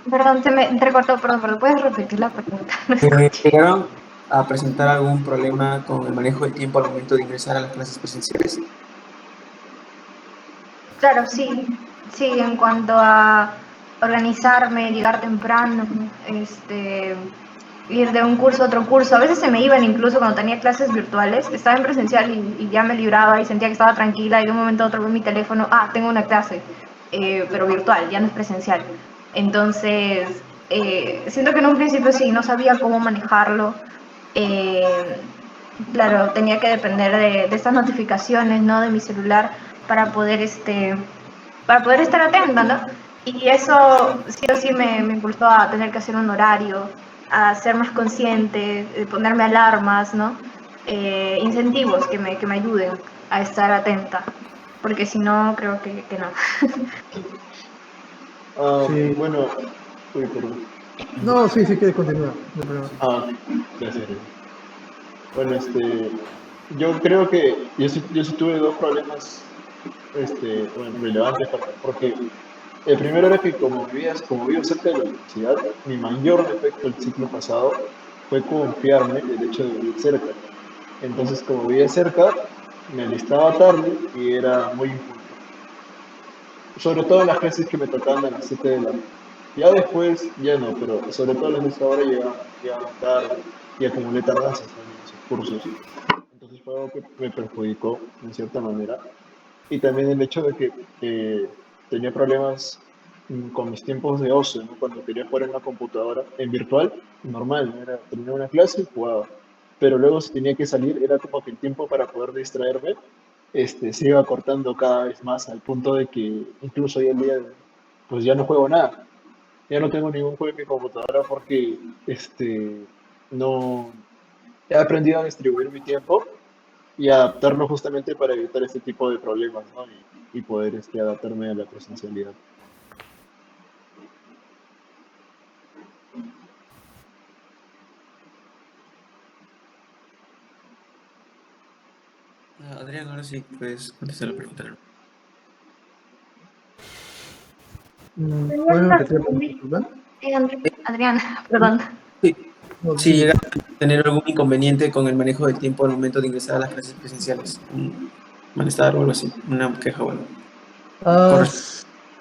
Perdón, se me entrecortó, perdón, ¿puedes repetir la pregunta? No escuché. ¿Llegaron a presentar algún problema con el manejo del tiempo al momento de ingresar a las clases presenciales? Claro, sí, sí, en cuanto a organizarme, llegar temprano, ir de un curso a otro curso. A veces se me iban incluso cuando tenía clases virtuales, estaba en presencial y ya me libraba y sentía que estaba tranquila y de un momento a otro veo mi teléfono, tengo una clase, pero virtual, ya no es presencial. Entonces, siento que en un principio sí, no sabía cómo manejarlo. Eh, claro, tenía que depender de estas notificaciones, ¿no? De mi celular para poder, para poder estar atenta, ¿no? Y eso sí o sí me impulsó a tener que hacer un horario, a ser más consciente, ponerme alarmas, ¿no? Incentivos que me ayuden a estar atenta, porque si no, creo que no. Sí. Bueno, uy, perdón. No, sí, sí, quieres continuar, no hay problema. Gracias. Bueno, yo creo que yo sí tuve dos problemas, bueno, relevantes porque el primero era que como vivo cerca de la universidad, mi mayor defecto el ciclo pasado fue confiarme del hecho de vivir cerca. Entonces, como vivía cerca, me alistaba tarde y era muy impuntual. Sobre todo en las clases que me tocaban a las 7 de la noche. Ya después, ya no, pero sobre todo las de esa hora llegaban tarde y acumulé tardanzas también en esos cursos. Entonces fue algo que me perjudicó en cierta manera. Y también el hecho de que tenía problemas con mis tiempos de ocio, ¿no? Cuando quería jugar en la computadora, en virtual, normal, ¿no? Terminaba una clase y jugaba. Pero luego si tenía que salir, era como que el tiempo para poder distraerme se iba cortando cada vez más al punto de que incluso hoy en día pues ya no juego nada. Ya no tengo ningún juego en mi computadora porque no he aprendido a distribuir mi tiempo y adaptarlo justamente para evitar este tipo de problemas, ¿no? Y poder adaptarme a la presencialidad. Adrián, ahora sí puedes contestar la pregunta. ¿Pueden repetir la pregunta? Adrián, perdón. Sí. No, Si dime. llegaste a tener algún inconveniente con el manejo del tiempo al momento de ingresar a las clases presenciales. malestar o algo así, una queja o algo. Ah, Correcto.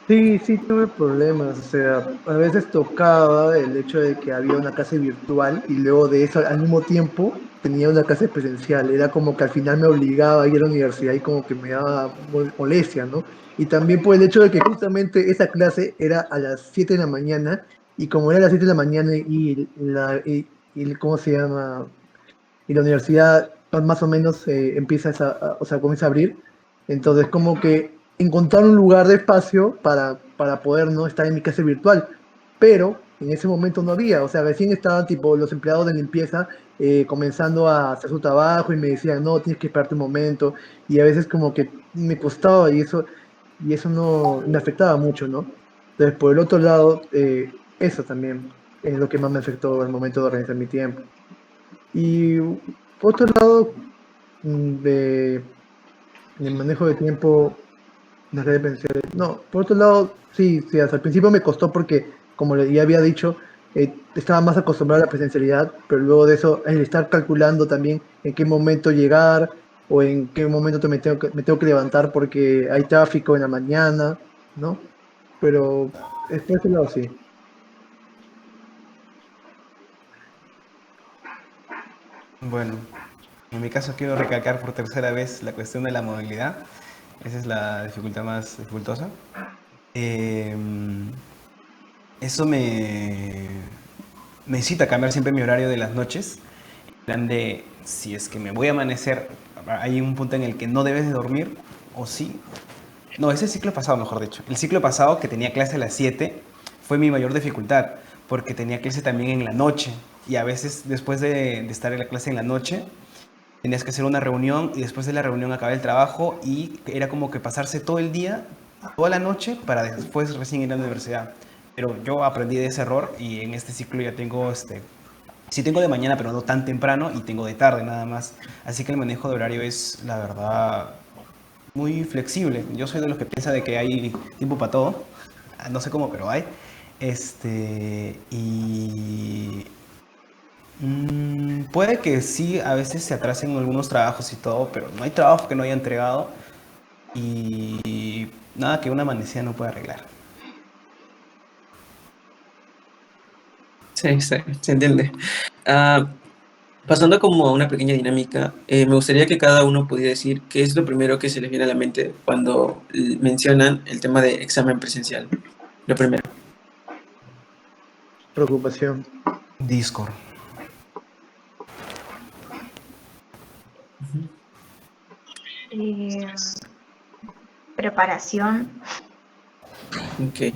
sí, sí tuve problemas, o sea, a veces tocaba el hecho de que había una clase virtual y luego de eso al mismo tiempo tenía una clase presencial, era como que al final me obligaba a ir a la universidad y como que me daba molestia, ¿no? Y también por el hecho de que justamente esa clase era a las 7 de la mañana y como era a las 7 de la mañana ¿cómo se llama? Y la universidad más o menos empieza o sea, comienza a abrir. Entonces, como que encontrar un lugar de espacio para poder no estar en mi clase virtual. Pero en ese momento no había, o sea, recién estaban tipo los empleados de limpieza comenzando a hacer su trabajo y me decían, no, tienes que esperarte un momento. Y a veces como que me costaba y eso no me afectaba mucho, ¿no? Entonces, por el otro lado, eso también es lo que más me afectó al momento de organizar mi tiempo. Y por otro lado, de manejo de tiempo, dejé de pensar. No, por otro lado, sí, sí, hasta el principio me costó porque, como ya había dicho, estaba más acostumbrado a la presencialidad, pero luego de eso, el estar calculando también en qué momento llegar o en qué momento me tengo que levantar porque hay tráfico en la mañana, ¿no? Pero por ese lado sí. Bueno, en mi caso quiero recalcar por tercera vez la cuestión de la movilidad. Esa es la dificultad más dificultosa. Eh, Eso me incita a cambiar siempre mi horario de las noches. En plan de, si es que me voy a amanecer, hay un punto en el que no debes de dormir, o sí. No, ese ciclo pasado, mejor dicho. El ciclo pasado, que tenía clase a las 7, fue mi mayor dificultad, porque tenía clase también en la noche. Y a veces, después de estar en la clase en la noche, tenías que hacer una reunión y después de la reunión acababa el trabajo y era como que pasarse todo el día, toda la noche para después recién ir a la universidad. Pero yo aprendí de ese error y en este ciclo ya tengo, sí tengo de mañana, pero no tan temprano y tengo de tarde nada más. Así que el manejo de horario es, la verdad, muy flexible. Yo soy de los que piensa de que hay tiempo para todo. No sé cómo, pero hay. Y puede que sí, a veces se atrasen algunos trabajos y todo, pero no hay trabajo que no haya entregado y nada que una amanecida no pueda arreglar. Sí, sí, se entiende. Ah, pasando como a una pequeña dinámica, me gustaría que cada uno pudiera decir qué es lo primero que se les viene a la mente cuando mencionan el tema de examen presencial. Lo primero. Preocupación. Discord. Eh, preparación. Ok,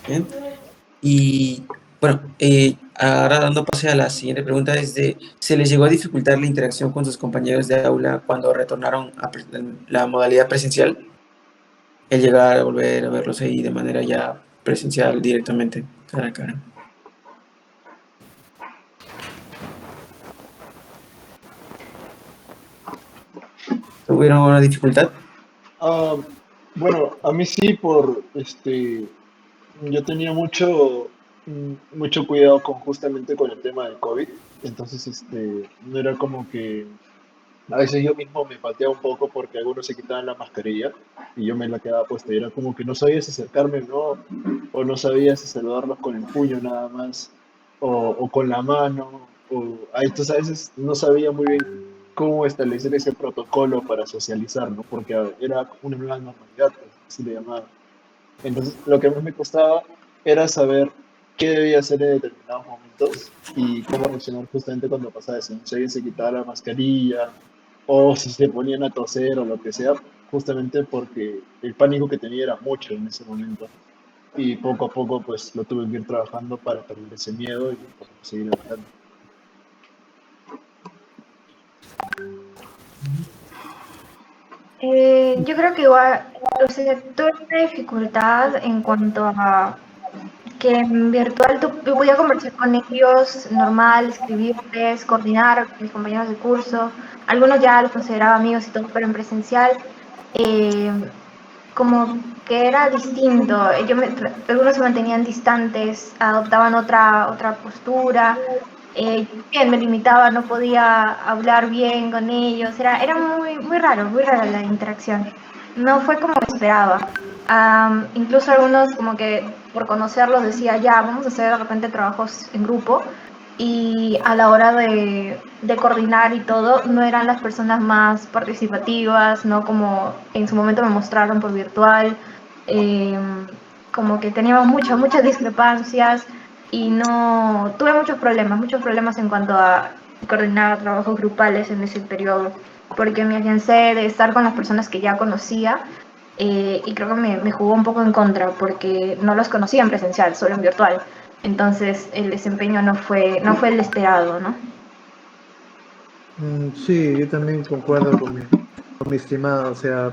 bien. Y bueno, ahora dando pase a la siguiente pregunta es de, ¿se les llegó a dificultar la interacción con sus compañeros de aula cuando retornaron a la modalidad presencial? El llegar a volver a verlos ahí de manera ya presencial directamente, cara a cara. ¿Tuvieron alguna dificultad? Ah, bueno, a mí sí, yo tenía mucho cuidado justamente con el tema del COVID, entonces, no era como que a veces yo mismo me pateaba un poco porque algunos se quitaban la mascarilla y yo me la quedaba puesta y era como que no sabía si acercarme o no sabía si saludarlos con el puño nada más, o con la mano, entonces a veces no sabía muy bien cómo establecer ese protocolo para socializar, ¿no? Porque era una nueva normalidad, pues, así le llamaba. Entonces, lo que más me costaba era saber qué debía hacer en determinados momentos y cómo reaccionar justamente cuando pasaba eso. Si alguien se quitaba la mascarilla o si se ponían a toser o lo que sea, justamente porque el pánico que tenía era mucho en ese momento. Y poco a poco, pues, lo tuve que ir trabajando para perder ese miedo y para seguir adelante. Yo creo que igual, o sea, tuve una dificultad en cuanto a que en virtual yo podía conversar con ellos normal, escribirles, coordinar con mis compañeros de curso. Algunos ya los consideraba amigos y todo, pero en presencial eh, como que era distinto. Algunos se mantenían distantes, adoptaban otra postura. Bien, me limitaba, no podía hablar bien con ellos, era muy raro la interacción. No fue como esperaba. Incluso algunos como que por conocerlos decía, ya, vamos a hacer de repente trabajos en grupo y a la hora de coordinar y todo, no eran las personas más participativas, no como en su momento me mostraron por virtual, eh, como que teníamos muchas discrepancias y no tuve muchos problemas en cuanto a coordinar trabajos grupales en ese periodo, porque me agencé de estar con las personas que ya conocía y creo que me jugó un poco en contra porque no los conocía en presencial, solo en virtual. Entonces el desempeño no fue el esperado, ¿no? Sí, yo también concuerdo con mi estimado. O sea,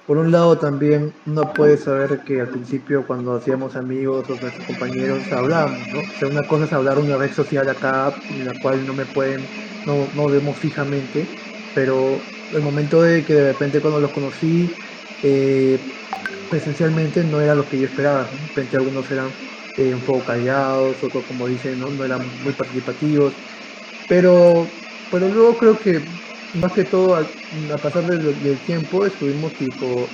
por un lado también uno puede saber que al principio cuando hacíamos amigos o nuestros compañeros hablábamos, ¿no? O sea, una cosa es hablar una red social acá en la cual no vemos fijamente, pero el momento de que de repente cuando los conocí presencialmente no era lo que yo esperaba, ¿no? De repente algunos eran un poco callados, otros como dicen, ¿no? No eran muy participativos. Pero luego creo que más que todo, a pasar del tiempo, estuvimos tipo,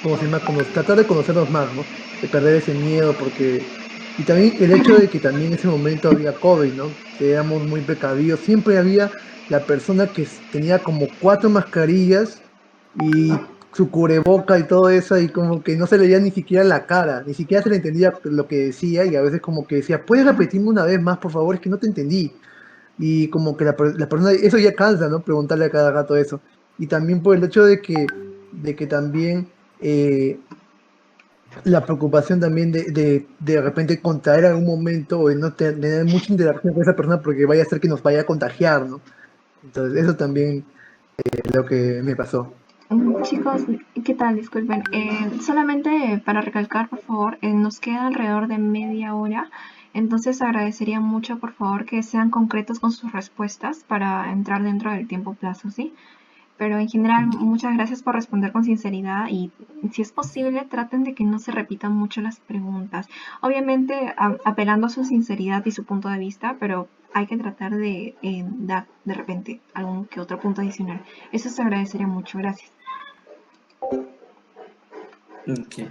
¿cómo se llama? Tratar de conocernos más, ¿no? De perder ese miedo, porque... Y también el hecho de que también en ese momento había COVID, ¿no? Que éramos muy precavidos. Siempre había la persona que tenía como cuatro mascarillas y su cubreboca y todo eso, y como que no se le veía ni siquiera la cara, ni siquiera se le entendía lo que decía, y a veces como que decía, ¿puedes repetirme una vez más, por favor? Es que no te entendí. Y como que la persona, eso ya cansa, ¿no? Preguntarle a cada rato eso. Y también por el hecho de que también la preocupación también de repente contraer algún momento o de no tener mucha interacción con esa persona porque vaya a ser que nos vaya a contagiar, ¿no? Entonces eso también es lo que me pasó. Chicos, ¿qué tal? Disculpen. Solamente para recalcar, por favor, nos queda alrededor de media hora, entonces agradecería mucho, por favor, que sean concretos con sus respuestas para entrar dentro del tiempo plazo, ¿sí? Pero en general, muchas gracias por responder con sinceridad y si es posible, traten de que no se repitan mucho las preguntas. Obviamente, apelando a su sinceridad y su punto de vista, pero hay que tratar de dar de repente algún que otro punto adicional. Eso se agradecería mucho. Gracias. Ok.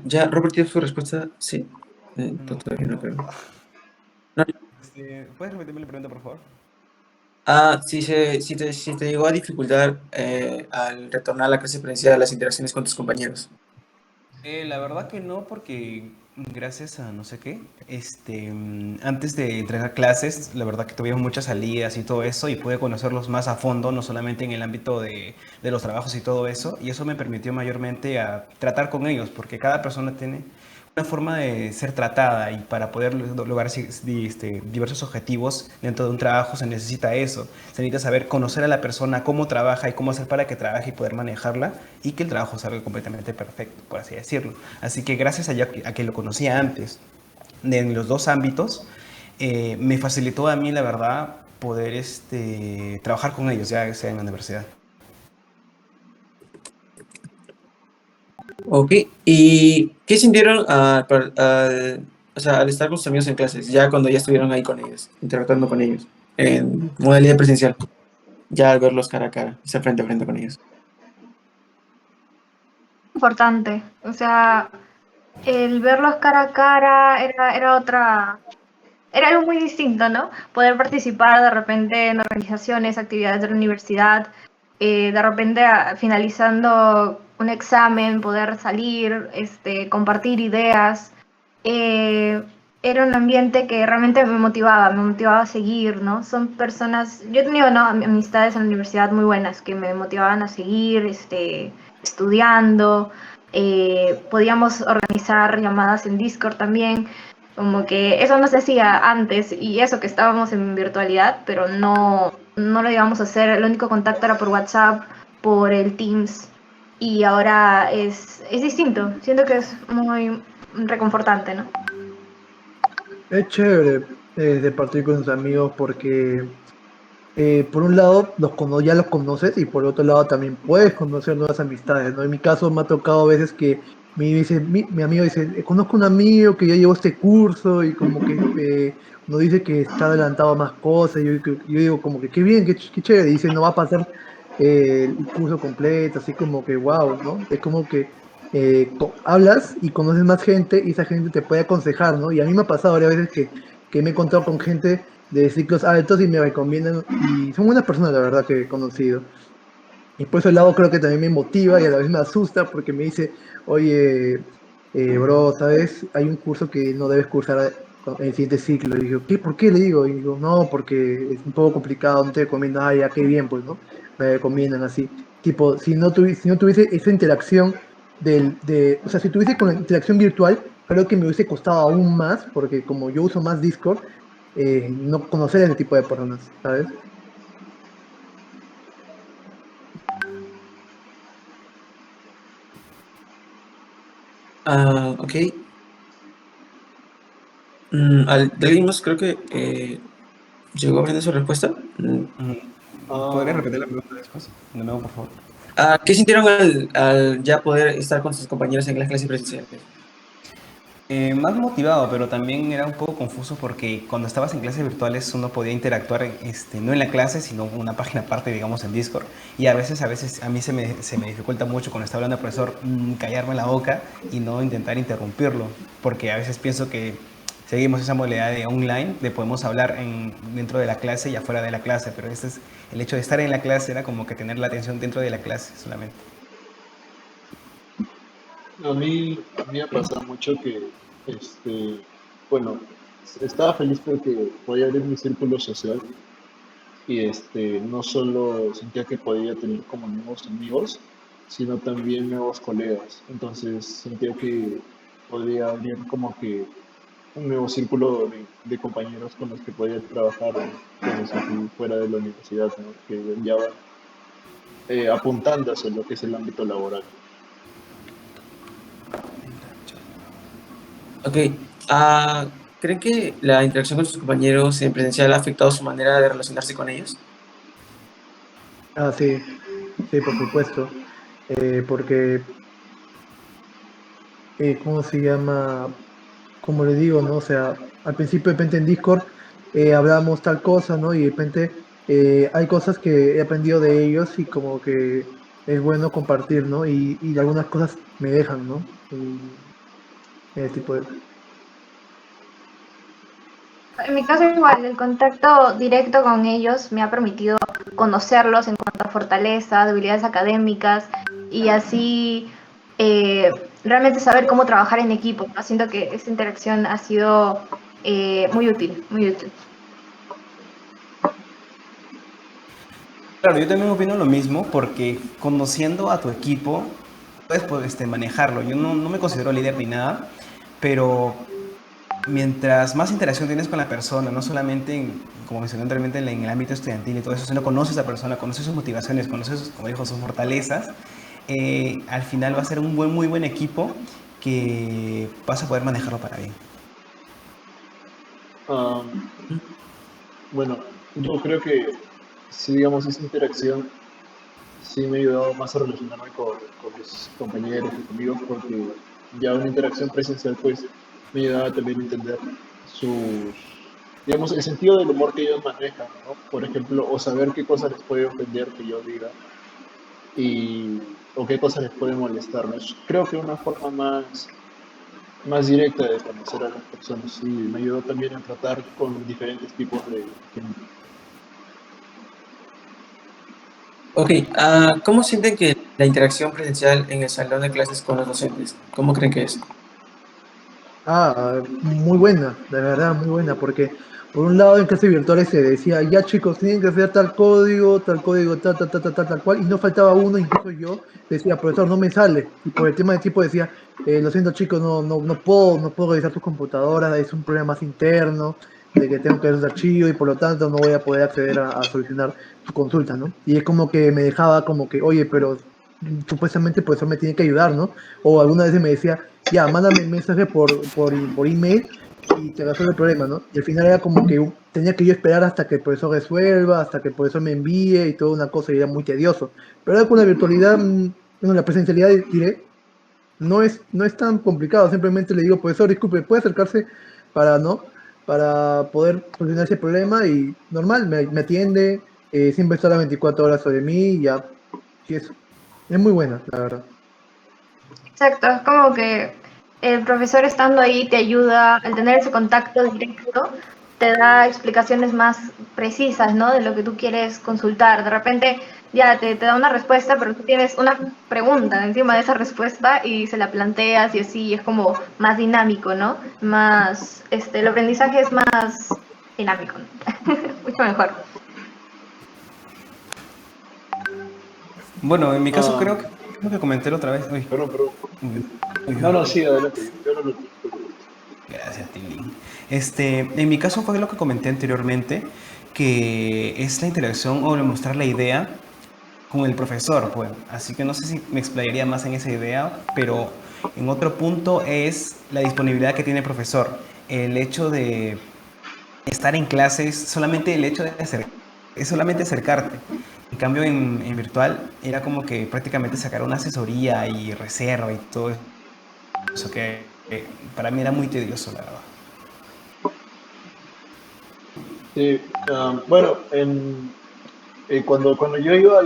¿Ya Robert dio su respuesta? Sí. No, Todavía no no. creo. No. ¿Puedes repetirme la pregunta, por favor? Si te llegó a dificultar al retornar a la clase presencial las interacciones con tus compañeros. La verdad que no, porque gracias a no sé qué, antes de entrar a clases, la verdad que tuvimos muchas salidas y todo eso, y pude conocerlos más a fondo, no solamente en el ámbito de los trabajos y todo eso, y eso me permitió mayormente a tratar con ellos, porque cada persona tiene una forma de ser tratada, y para poder lograr diversos objetivos dentro de un trabajo se necesita eso, se necesita saber conocer a la persona, cómo trabaja y cómo hacer para que trabaje y poder manejarla y que el trabajo salga completamente perfecto, por así decirlo. Así que gracias a que lo conocía antes en los dos ámbitos, me facilitó a mí, la verdad, poder trabajar con ellos, ya sea en la universidad. Ok. ¿Y qué sintieron o sea, al estar con sus amigos en clases, ya cuando ya estuvieron ahí con ellos, interactuando con ellos, en modalidad presencial, ya al verlos cara a cara, estar frente a frente con ellos? Importante, o sea, el verlos cara a cara era algo muy distinto, ¿no? Poder participar de repente en organizaciones, actividades de la universidad, de repente finalizando un examen, poder salir, compartir ideas. eh, Era un ambiente que realmente me motivaba a seguir, ¿no? Son personas, yo he tenido, ¿no? Amistades en la universidad muy buenas que me motivaban a seguir, estudiando. Podíamos organizar llamadas en Discord también, como que eso no se hacía antes y eso que estábamos en virtualidad, pero no lo íbamos a hacer. El único contacto era por WhatsApp, por el Teams y ahora es distinto. Siento que es muy reconfortante, ¿no? Es chévere de partir con sus amigos porque por un lado ya los conoces y por otro lado también puedes conocer nuevas amistades, ¿no? En mi caso me ha tocado a veces que mi amigo dice, conozco un amigo que ya llevó este curso y como que nos dice que está adelantado a más cosas. Yo digo como que qué bien, qué chévere. Dice, no va a pasar el curso completo, así como que wow, ¿no? Es como que hablas y conoces más gente y esa gente te puede aconsejar, ¿no? Y a mí me ha pasado varias veces que me he encontrado con gente de ciclos altos y me recomiendan, y son buenas personas, la verdad, que he conocido. Y por ese lado creo que también me motiva y a la vez me asusta porque me dice, oye, bro, ¿sabes? Hay un curso que no debes cursar en el siguiente ciclo. Y digo, ¿qué? ¿Por qué? Le digo, y digo, no, porque es un poco complicado, no te recomiendo, ah, ya, qué bien, pues, ¿no? Me recomiendan así. Tipo, si no tuviese esa interacción o sea, si tuviese con la interacción virtual, creo que me hubiese costado aún más, porque como yo uso más Discord, no conocer ese tipo de personas, ¿sabes? Ok. ¿De alguien más creo que llegó a aprender su respuesta? ¿Podría Ah, repetir la pregunta después? De nuevo, por favor. ¿Qué sintieron al ya poder estar con sus compañeros en las clases presenciales? Más motivado, pero también era un poco confuso porque cuando estabas en clases virtuales uno podía interactuar no en la clase, sino en una página aparte, digamos, en Discord. Y a veces a mí se me dificulta mucho cuando está hablando el profesor callarme la boca y no intentar interrumpirlo, porque a veces pienso que seguimos esa modalidad de online, de podemos hablar dentro de la clase y afuera de la clase, pero este es el hecho de estar en la clase era como que tener la atención dentro de la clase solamente. a mí me pasa mucho que, este, bueno, estaba feliz porque podía abrir mi círculo social y no solo sentía que podía tener como nuevos amigos, sino también nuevos colegas. Entonces sentía que podía abrir como que un nuevo círculo de compañeros con los que podía trabajar pues, así fuera de la universidad, ¿no? Que ya van apuntando hacia lo que es el ámbito laboral. Ok. ¿Creen que la interacción con sus compañeros en presencial ha afectado su manera de relacionarse con ellos? Ah, sí, sí, por supuesto. Porque, ¿cómo se llama? Como le digo, ¿no? O sea, al principio de repente en Discord hablamos tal cosa, ¿no? Y de repente hay cosas que he aprendido de ellos y como que es bueno compartir, ¿no? Y algunas cosas me dejan, ¿no? Ese tipo de... En mi caso igual, el contacto directo con ellos me ha permitido conocerlos en cuanto a fortalezas, debilidades académicas y así realmente saber cómo trabajar en equipo. ¿No? Siento que esta interacción ha sido muy útil, muy útil. Claro, yo también opino lo mismo porque conociendo a tu equipo puedes manejarlo. Yo no me considero líder ni nada, pero mientras más interacción tienes con la persona, no solamente como mencioné anteriormente, en el ámbito estudiantil y todo eso, sino conoces a la persona, conoces sus motivaciones, conoces, como dijo, sus fortalezas, al final va a ser un muy buen equipo que vas a poder manejarlo para bien. Ah, bueno, yo creo que si digamos esa interacción sí me ha ayudado más a relacionarme con mis compañeros y amigos porque ya una interacción presencial pues me ayudaba también a entender sus, digamos, el sentido del humor que ellos manejan, ¿no? Por ejemplo, o saber qué cosa les puede ofender que yo diga o qué cosa les puede molestar, ¿no? Creo que una forma más directa de conocer a las personas y me ayudó también a tratar con diferentes tipos de gente. Ok. ¿Cómo sienten que la interacción presencial en el salón de clases con los docentes? ¿Cómo creen que es? Muy buena, de verdad, muy buena, porque por un lado en clases virtuales se decía, ya chicos, tienen que hacer tal código, tal cual, y no faltaba uno, incluso yo, decía, profesor, no me sale, y por el tema de tiempo decía, lo siento chicos, no puedo revisar tus computadoras, es un problema más interno, de que tengo que ver los archivos y por lo tanto no voy a poder acceder a solucionar tu consulta, ¿no? Y es como que me dejaba como que, oye, pero supuestamente el profesor me tiene que ayudar, ¿no? O alguna vez me decía, ya, mándame el mensaje por email y te resuelve el problema, ¿no? Y al final era como que tenía que yo esperar hasta que el profesor resuelva, hasta que el profesor me envíe y toda una cosa, y era muy tedioso. Pero ahora con la virtualidad, bueno, la presencialidad diré, no es tan complicado, simplemente le digo, profesor, disculpe, ¿puede acercarse para, ¿no? Para poder solucionar ese problema y normal, me atiende, siempre está las 24 horas sobre mí y ya, sí, es muy buena, la verdad. Exacto, es como que el profesor estando ahí te ayuda, al tener ese contacto directo, te da explicaciones más precisas, ¿no? De lo que tú quieres consultar. De repente ya te da una respuesta, pero tú tienes una pregunta encima de esa respuesta y se la planteas y así es como más dinámico, ¿no? Más, el aprendizaje es más dinámico, ¿no? Mucho mejor. Bueno, en mi caso Ah, creo que comenté la otra vez. Uy, perdón, perdón. uy, uy, No, uy. no, sí, adelante. Yo no lo... Gracias, Tilly. En mi caso fue lo que comenté anteriormente, que es la interacción o mostrar la idea con el profesor, pues. Así que no sé si me explayaría más en esa idea, pero en otro punto es la disponibilidad que tiene el profesor. El hecho de estar en clases, solamente el hecho de es solamente acercarte. En cambio, en virtual era como que prácticamente sacar una asesoría y reserva y todo eso que para mí era muy tedioso, la verdad. Sí, bueno, cuando yo iba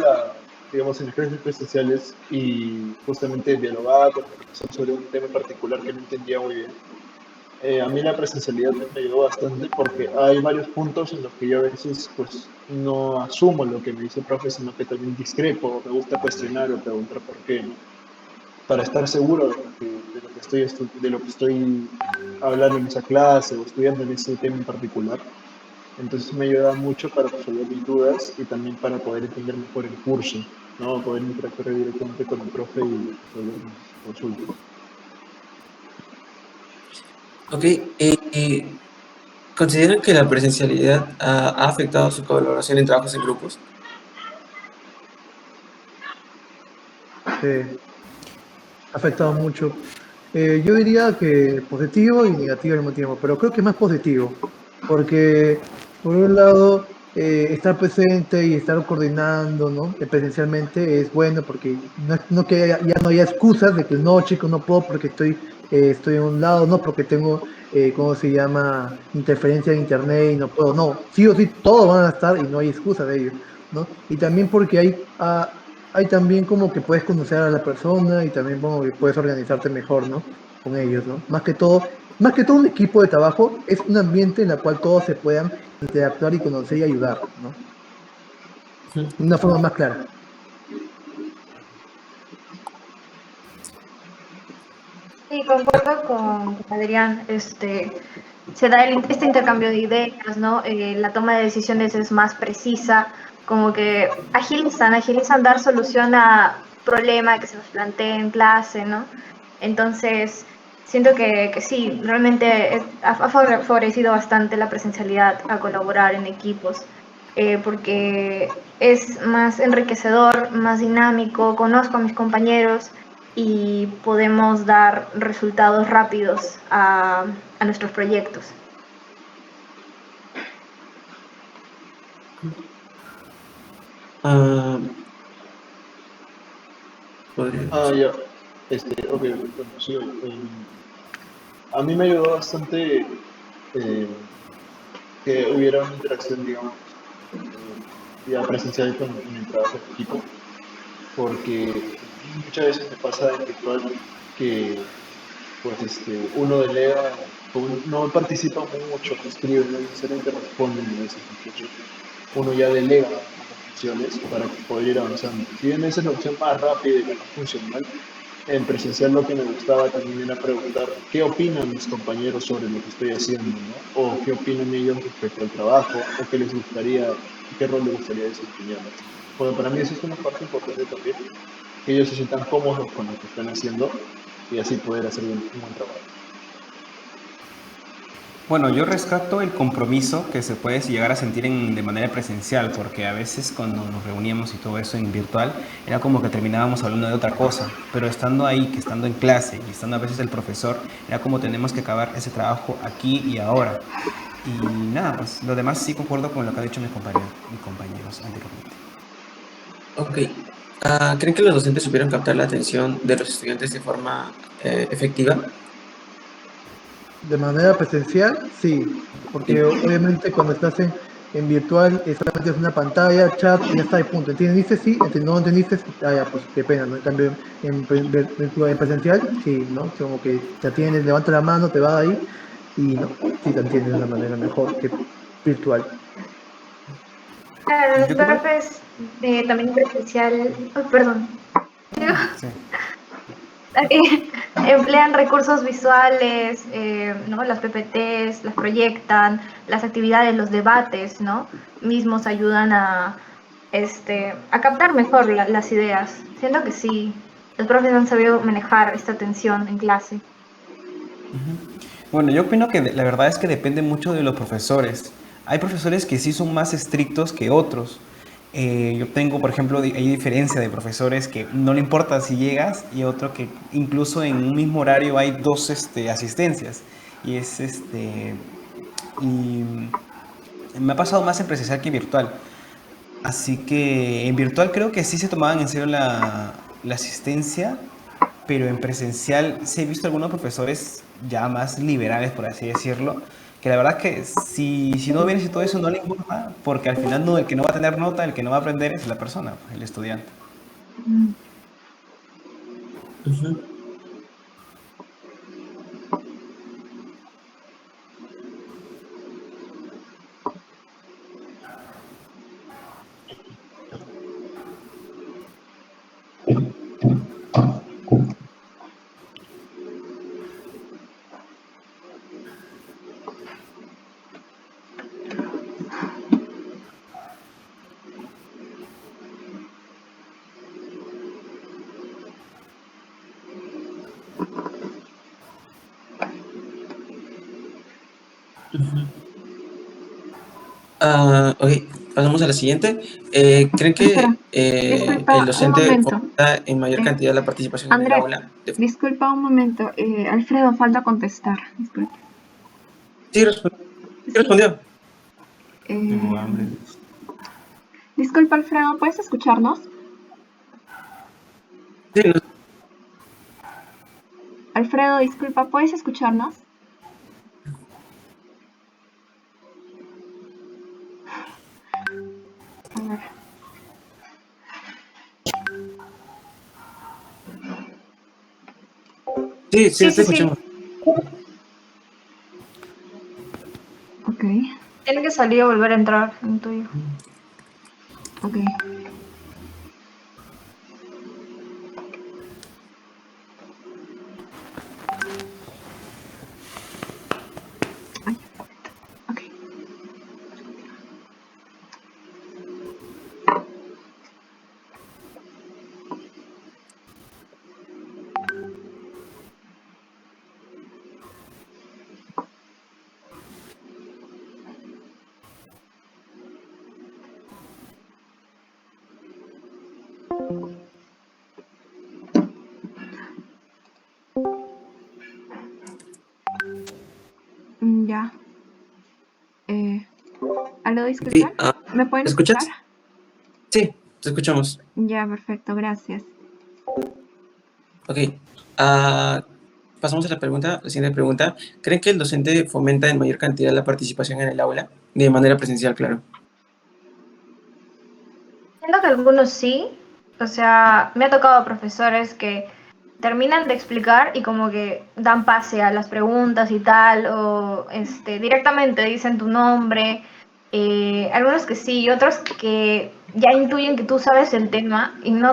digamos, en las clases presenciales y justamente dialogaba con el profesor sobre un tema en particular que no entendía muy bien, a mí la presencialidad me ayudó bastante porque hay varios puntos en los que yo a veces pues no asumo lo que me dice el profe, sino que también discrepo, me gusta cuestionar o preguntar por qué, ¿no? Para estar seguro de lo que estoy hablando en esa clase o estudiando en ese tema en particular. Entonces me ayuda mucho para resolver mis dudas y también para poder entender mejor el curso, ¿no? Poder interactuar directamente con el profe y resolver mis consultas. Ok, ¿consideran que la presencialidad ha afectado su colaboración en trabajos en grupos? Sí, ha afectado mucho. Yo diría que positivo y negativo al mismo tiempo, pero creo que más positivo, porque por un lado estar presente y estar coordinando, ¿no? Presencialmente es bueno porque no que ya no haya excusas de que no, chicos, no puedo porque estoy en un lado, no porque tengo, ¿cómo se llama? Interferencia de internet y no puedo, no, sí o sí, todos van a estar y no hay excusa de ello, ¿no? Y también porque hay también como que puedes conocer a la persona y también como que puedes organizarte mejor, ¿no? Con ellos, ¿no? Más que todo un equipo de trabajo es un ambiente en el cual todos se puedan interactuar y conocer y ayudar, ¿no? De una forma más clara. Sí, concuerdo con Adrián. Se da este intercambio de ideas, ¿no? La toma de decisiones es más precisa, como que agilizan dar solución a problema que se nos plantea en clase, ¿no? Entonces, siento que sí, realmente ha favorecido bastante la presencialidad a colaborar en equipos, porque es más enriquecedor, más dinámico, conozco a mis compañeros y podemos dar resultados rápidos a nuestros proyectos. Ah, podría Ah, ser. ya. Ok, bueno, sí, a mí me ayudó bastante eh, que hubiera una interacción, digamos, ya presencial en el trabajo en equipo, porque muchas veces me pasa en virtual que pues uno delega, no participa mucho, no escribe, no necesariamente responde a veces, entonces uno ya delega las funciones para poder ir avanzando. Si bien esa es la opción más rápida y la más funcional, en presencial lo que me gustaba también era preguntar qué opinan mis compañeros sobre lo que estoy haciendo, ¿no? O qué opinan ellos respecto al trabajo, o qué les gustaría, qué rol les gustaría desempeñar. Bueno, para mí eso es una parte importante también, que ellos se sientan cómodos con lo que están haciendo y así poder hacer un buen trabajo. Bueno, yo rescato el compromiso que se puede llegar a sentir de manera presencial, porque a veces cuando nos reuníamos y todo eso en virtual, era como que terminábamos hablando de otra cosa, pero estando ahí, que estando en clase y estando a veces el profesor, era como tenemos que acabar ese trabajo aquí y ahora. Y nada, pues lo demás sí concuerdo con lo que han dicho mis compañeros anteriormente. Ok. ¿Creen que los docentes supieron captar la atención de los estudiantes de forma efectiva? De manera presencial, sí, porque obviamente cuando estás en virtual solamente es una pantalla, chat y ya está, y punto. ¿Entendiste? Sí, no entendiste, ya, pues qué pena, ¿no? En cambio, en presencial, sí, ¿no? Como que te atiendes, levanta la mano, te va ahí y no, sí te entiendes de una manera mejor que virtual. Claro, los Yo creo, profes también presencial, oh, perdón, sí. emplean recursos visuales, ¿no? Las PPTs, las proyectan, las actividades, los debates, ¿no? Mismos ayudan a captar mejor las ideas. Siento que sí, los profes han sabido manejar esta tensión en clase. Bueno, yo opino que la verdad es que depende mucho de los profesores. Hay profesores que sí son más estrictos que otros. Yo tengo, por ejemplo, hay diferencia de profesores que no le importa si llegas y otro que incluso en un mismo horario hay dos asistencias. Y es y me ha pasado más en presencial que en virtual. Así que en virtual creo que sí se tomaban en serio la asistencia, pero en presencial sí he visto algunos profesores ya más liberales, por así decirlo, que la verdad que si no vienes y todo eso no le importa, porque al final no, el que no va a tener nota, el que no va a aprender es la persona, el estudiante. Ujú. Ok, pasamos a la siguiente. ¿Creen Espera, que el disculpa un docente momento. fomenta en mayor Eh, cantidad la participación en el Andrés, aula? disculpa un momento. Alfredo, falta contestar. Disculpa. Sí, sí Sí. respondió. Tengo eh, hambre. disculpa, Alfredo, ¿puedes escucharnos? Sí, Alfredo, disculpa, ¿puedes escucharnos? A ver. sí, Sí, sí, te sí, sí. escuchamos. Ok, Tiene que salir y volver a entrar en tuyo. ok. Ay, ok. Ya. ¿Aló, Sí, disculpa? ¿Me pueden ¿me escuchar? escuchas? Sí, te escuchamos. Ya, perfecto, gracias. Ok. Pasamos a la siguiente pregunta. ¿Creen que el docente fomenta en mayor cantidad la participación en el aula? De manera presencial, claro. Siento que algunos sí, o sea, me ha tocado profesores que terminan de explicar y como que dan pase a las preguntas y tal, o directamente dicen tu nombre, algunos que sí, y otros que ya intuyen que tú sabes el tema y no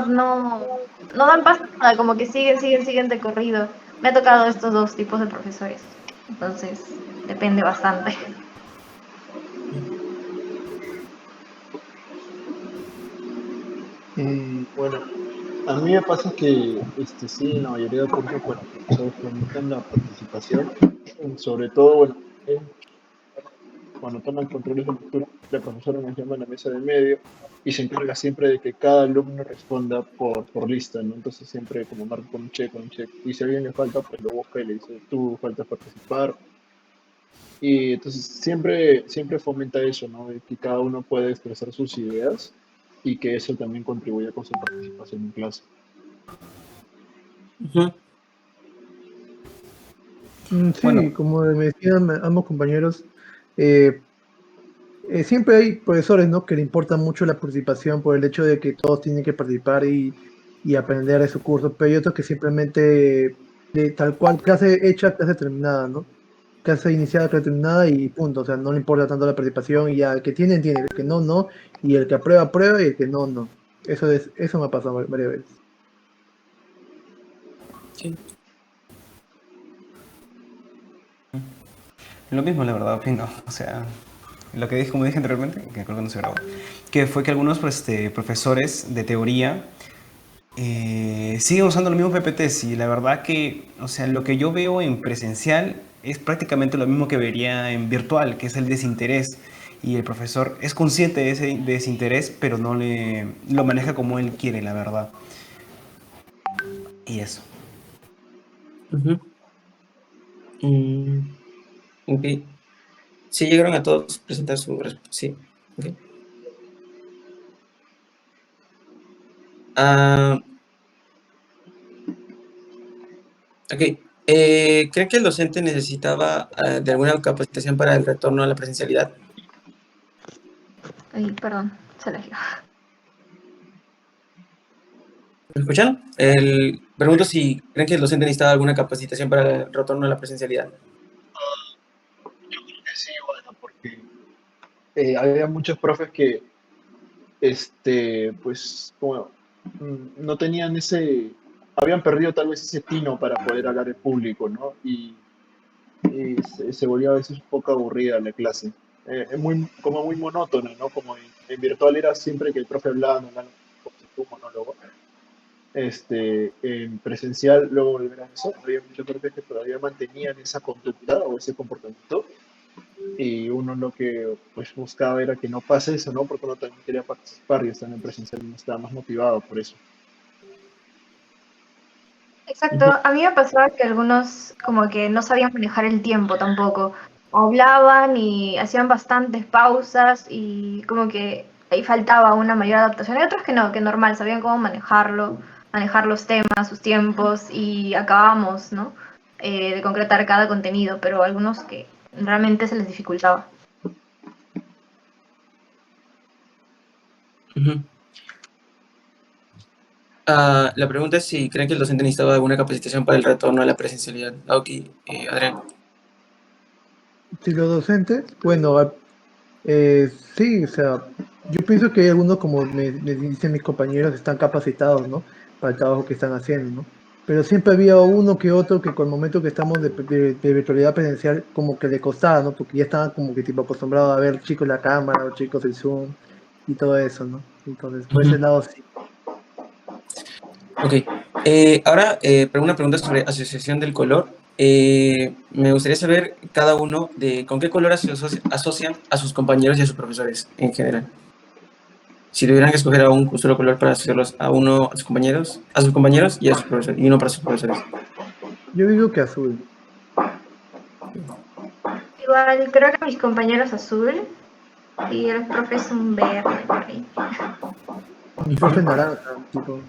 dan paso a nada, como que siguen de corrido. Me ha tocado estos dos tipos de profesores, entonces depende bastante. Bueno, a mí me pasa que sí, en la mayoría de cursos, bueno, los profesores fomentan la participación, sobre todo, bueno, cuando toman controles de lectura, la profesora nos llama a la mesa de medio y se encarga siempre de que cada alumno responda por lista, ¿no? Entonces siempre como marca con un check, con un check. Y si a alguien le falta, pues lo busca y le dice, tú faltas participar. Y entonces siempre fomenta eso, ¿no? De que cada uno puede expresar sus ideas y que eso también contribuya con su participación en clase. Ujú. Sí, Bueno, como me decían ambos compañeros, eh, siempre hay profesores, ¿no? Que le importa mucho la participación por el hecho de que todos tienen que participar y aprender de su curso, pero hay otros que simplemente, tal cual, clase hecha, clase terminada, ¿no? Clase iniciada, clase terminada y punto, o sea, no le importa tanto la participación y ya el que tiene, tiene, el que no, no, y el que aprueba, aprueba y el que no, no. Eso me ha pasado varias veces. Sí. lo mismo, la verdad, opino. O sea, lo que dije, como dije anteriormente, que creo que no se grabó, que fue que algunos profesores de teoría siguen usando los mismos PPTs y la verdad que, o sea, lo que yo veo en presencial es prácticamente lo mismo que vería en virtual, que es el desinterés. Y el profesor es consciente de ese desinterés, pero no lo maneja como él quiere, la verdad. Y eso. Ujú. Mm, ok. Sí, llegaron a todos presentar su respuesta. Sí. Ok. Ah, ok. ¿Creen que el docente necesitaba de alguna capacitación para el retorno a la presencialidad? Ay, perdón, se la dio. ¿Me escuchan? Pregunto si creen que el docente necesitaba alguna capacitación para el retorno a la presencialidad. Yo creo que sí, bueno, porque había muchos profes que, pues, como no tenían habían perdido tal vez ese tino para poder hablar en público, ¿no? Y se volvió a veces un poco aburrida la clase. Es como muy monótona, ¿no? Como en virtual era siempre que el profe hablaba, no hablaba, como si fuera un monólogo. En presencial, luego volver a eso, había muchos profes que todavía mantenían esa conducta o ese comportamiento y uno lo que pues buscaba era que no pase eso, ¿no? Porque uno también quería participar y estar en presencial y estaba más motivado por eso. Exacto, Ujú. a mí me pasaba que algunos como que no sabían manejar el tiempo tampoco. Hablaban y hacían bastantes pausas y como que ahí faltaba una mayor adaptación. Hay otros que no, que normal, sabían cómo manejarlo, manejar los temas, sus tiempos y acabábamos, ¿no? De concretar cada contenido, pero algunos que realmente se les dificultaba. Ujú. La pregunta es si creen que el docente necesitaba alguna capacitación para el retorno a la presencialidad. Ok, Adrián. Si los docentes, bueno, sí, o sea, yo pienso que hay algunos, como me dicen mis compañeros, están capacitados, ¿no? Para el trabajo que están haciendo, ¿no? Pero siempre había uno que otro que con el momento que estamos de virtualidad presencial, como que le costaba, ¿no? Porque ya estaban como que tipo acostumbrados a ver chicos la cámara o chicos el Zoom y todo eso, ¿no? Entonces, por ese Ujú. lado sí. Ok, ahora una pregunta sobre asociación del color. Me gustaría saber cada uno de con qué color asocian a sus compañeros y a sus profesores en general. Si tuvieran que escoger a un solo color para asociarlos a uno, a sus compañeros y a sus profesores, y uno para sus profesores. Yo digo que azul, Igual, creo que mis compañeros azul y el profe es un verde por ahí. un profe naranja, tipo,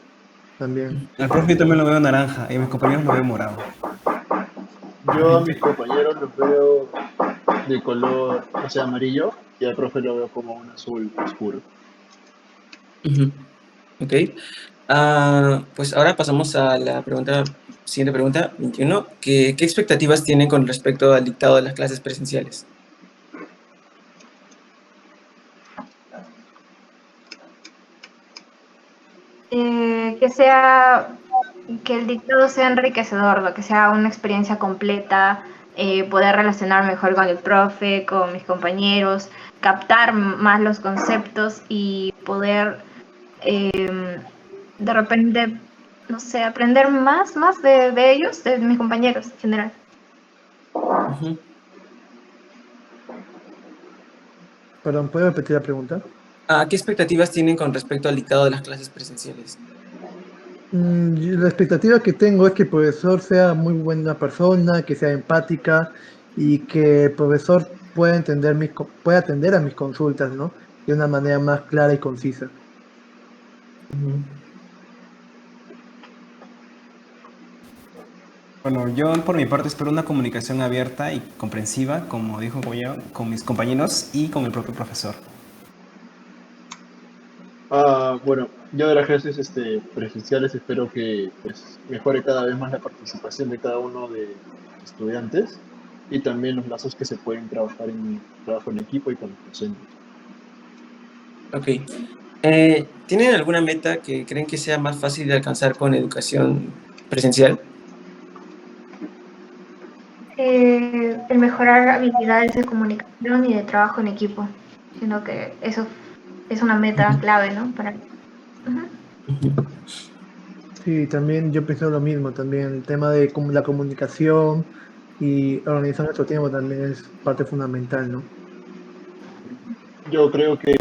también. Al profe yo también lo veo naranja y a mis compañeros lo veo morado. Yo a mis compañeros los veo de color, o sea, amarillo, y al profe lo veo como un azul oscuro. Ujú. Ok. Pues ahora pasamos a la siguiente pregunta, 21. ¿Qué expectativas tienen con respecto al dictado de las clases presenciales? Que el dictado sea enriquecedor, lo que sea una experiencia completa, poder relacionar mejor con el profe, con mis compañeros, captar más los conceptos y poder de repente, no sé, aprender más de ellos, de mis compañeros en general. Ujú. Perdón, ¿puede repetir la pregunta? ¿Qué expectativas tienen con respecto al dictado de las clases presenciales? La expectativa que tengo es que el profesor sea muy buena persona, que sea empática y que el profesor pueda pueda atender a mis consultas, ¿no? De una manera más clara y concisa. Ujú. Bueno, yo por mi parte espero una comunicación abierta y comprensiva, como dijo un compañero, con mis compañeros y con el propio profesor. Bueno, yo de las clases presenciales espero que pues, mejore cada vez más la participación de cada uno de los estudiantes y también los lazos que se pueden trabajar en trabajo en equipo y con los docentes. Ok. ¿Tienen alguna meta que creen que sea más fácil de alcanzar con educación presencial? El mejorar habilidades de comunicación y de trabajo en equipo, sino que eso es una meta Ujú, clave, ¿no? Para... Ujú. ujú, Sí, también yo pienso lo mismo, también el tema de la comunicación y organizar nuestro tiempo también es parte fundamental, ¿no? Yo creo que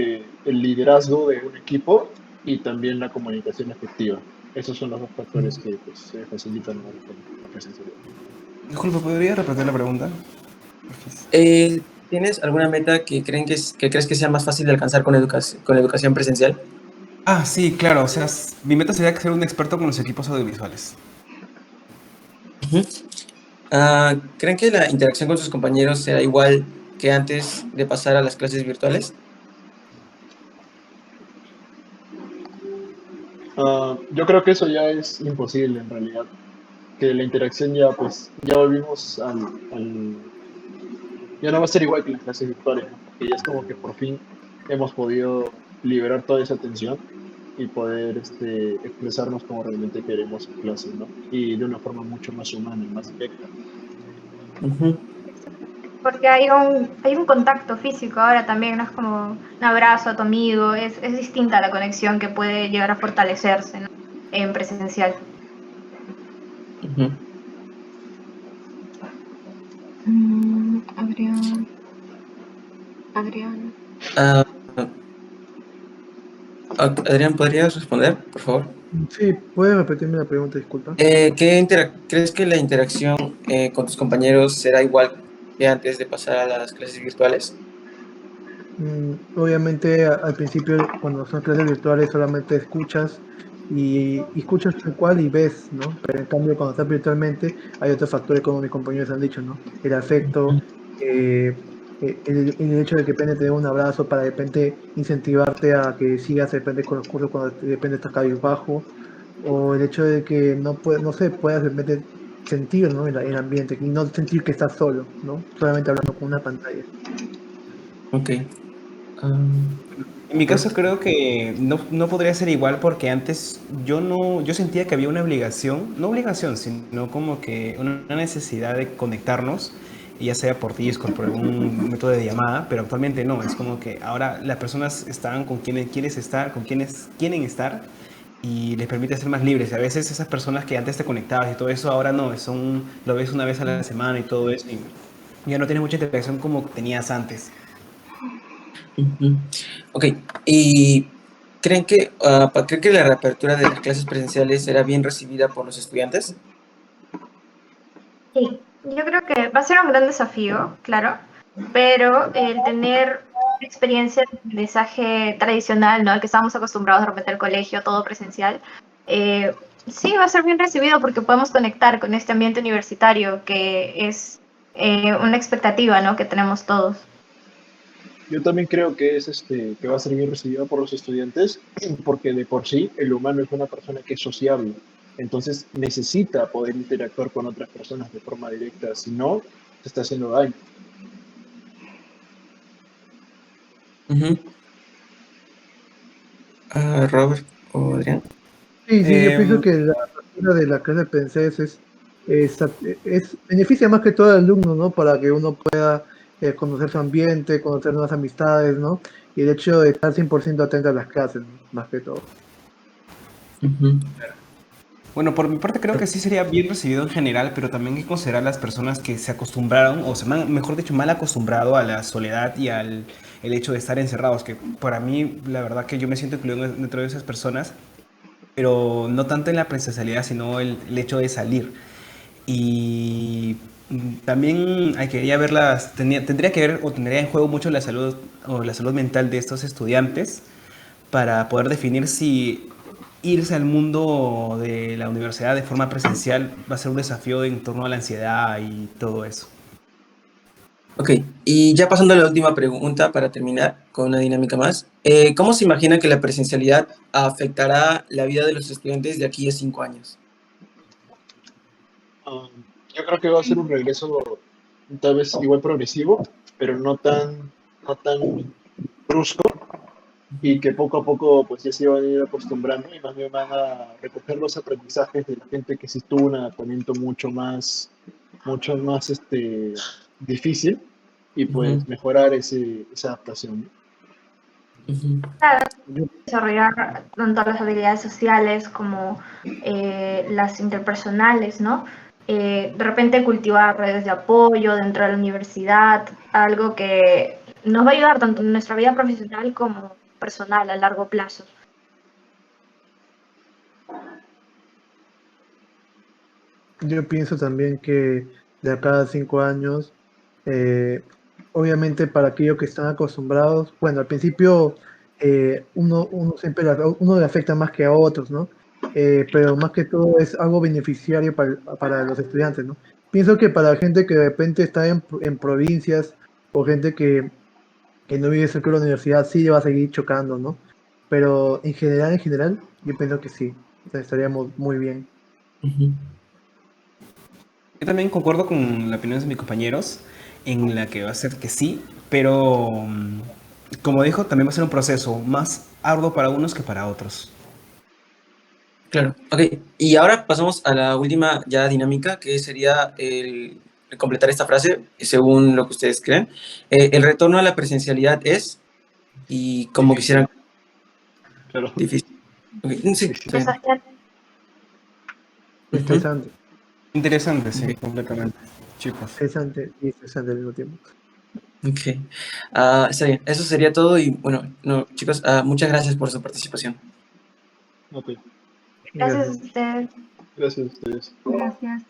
el liderazgo de un equipo y también la comunicación efectiva. Esos son los dos factores que pues, se facilitan ahora con la presencialidad. Disculpa, ¿podría repetir la pregunta? Porfis. ¿Tienes alguna meta que que crees que sea más fácil de alcanzar con educación presencial? Ah, sí, claro, o sea, mi meta sería ser un experto con los equipos audiovisuales. Ujú. ¿Creen que la interacción con sus compañeros será igual que antes de pasar a las clases virtuales? Yo creo que eso ya es imposible en realidad, que la interacción ya pues ya volvimos ya no va a ser igual que las clases virtuales, ¿no? Porque ya es como que por fin hemos podido liberar toda esa tensión y poder expresarnos como realmente queremos en clase, ¿no? Y de una forma mucho más humana y más directa. Ujú, Porque hay un contacto físico ahora también, no es como un abrazo a tu amigo, es distinta la conexión que puede llegar a fortalecerse, ¿no? En presencial. ujú. Adrián, Adrián. Ah, Adrián, ¿podrías responder, por favor? Sí, ¿puedes repetirme la pregunta, disculpa? ¿Crees que la interacción con tus compañeros será igual que antes de pasar a las clases virtuales? Obviamente al principio cuando son clases virtuales solamente escuchas y escuchas tal cual y ves, ¿no? Pero en cambio cuando estás virtualmente hay otros factores como mis compañeros han dicho, ¿no? El afecto, eh, el hecho de que de repente te dé un abrazo para de repente incentivarte a que sigas de repente con los cursos cuando de repente estás cabizbajo, o el hecho de que no sé, puedas de repente sentir, ¿no? El ambiente y no sentir que estás solo, ¿no? Solamente hablando con una pantalla. Ok. Am, En mi caso Robert. creo que no podría ser igual porque antes yo sentía que había una obligación, no obligación, sino como que una necesidad de conectarnos, y ya sea por Discord, por algún método de llamada, pero actualmente no, es como que ahora las personas están con quienes quieres estar, con quienes quieren estar y les permite ser más libres. A veces esas personas que antes te conectabas y todo eso, ahora no, lo ves una vez a la semana y todo eso, y ya no tienes mucha interacción como tenías antes. Ujú. Ok. ¿Y creen que la reapertura de las clases presenciales será bien recibida por los estudiantes? Sí, yo creo que va a ser un gran desafío, claro, pero el tener experiencia de aprendizaje tradicional, ¿no? Al que estábamos acostumbrados de repente al colegio, todo presencial, eh, sí va a ser bien recibido porque podemos conectar con este ambiente universitario que es una expectativa, ¿no? Que tenemos todos. Yo también creo que que va a ser bien recibida por los estudiantes, porque de por sí el humano es una persona que es sociable, entonces necesita poder interactuar con otras personas de forma directa, si no, se está haciendo daño. Ujú. Robert o Adrián. Sí, sí, yo pienso Em, que la apertura de la clase de francés beneficia más que todo al alumno, ¿no? Para que uno pueda conocer su ambiente, conocer nuevas amistades, ¿no? Y el hecho de estar 100% atento a las clases, ¿no? Más que todo. Ujú. Bueno, por mi parte creo que sí sería bien recibido en general, pero también hay que considerar las personas que se acostumbraron, o mejor dicho, mal acostumbrado a la soledad y al el hecho de estar encerrados, que para mí la verdad que yo me siento incluido dentro de esas personas, pero no tanto en la presencialidad, sino el hecho de salir. Y también hay que ya ver tendría que ver o tendría en juego mucho la salud mental de estos estudiantes para poder definir si irse al mundo de la universidad de forma presencial va a ser un desafío en torno a la ansiedad y todo eso. Ok, y ya pasando a la última pregunta para terminar con una dinámica más. ¿Cómo se imagina que la presencialidad afectará la vida de los estudiantes de aquí a 5 años? Ah, yo creo que va a ser un regreso tal vez igual progresivo, pero no tan brusco y que poco a poco pues ya se van a ir acostumbrando y más bien van a recoger los aprendizajes de la gente que sí tuvo un adaptamiento mucho más difícil y Ujú, pues mejorar esa adaptación, ujú, ¿no? Desarrollar tanto las habilidades sociales como las interpersonales, ¿no? De repente cultivar redes de apoyo dentro de la universidad, algo que nos va a ayudar tanto en nuestra vida profesional como personal a largo plazo. Yo pienso también que de acá a 5 años, eh, obviamente para aquellos que están acostumbrados, bueno, al principio uno siempre uno le afecta más que a otros, ¿no? Pero más que todo es algo beneficiario para los estudiantes, ¿no? Pienso que para gente que de repente está en provincias o gente que no vive cerca de la universidad, sí va a seguir chocando, ¿no? Pero en general, yo pienso que sí, estaríamos muy bien. ujú. Yo también concuerdo con la opinión de mis compañeros en la que va a ser que sí, pero como dijo, también va a ser un proceso más arduo para unos que para otros. Claro, ok. Y ahora pasamos a la última ya dinámica, que sería el completar esta frase según lo que ustedes creen. El retorno a la presencialidad es, y como Difícil, quisieran, claro. difícil. Ok, sí, Difícil. está bien. Desafío. Ujú, Estresante, Interesante, sí, ok, completamente. Chicos. interesante y estresante al mismo tiempo. ok. Está bien, eso sería todo y bueno, no, chicos, muchas gracias por su participación. Ok, Gracias a Gracias. ustedes. gracias a ustedes. Gracias.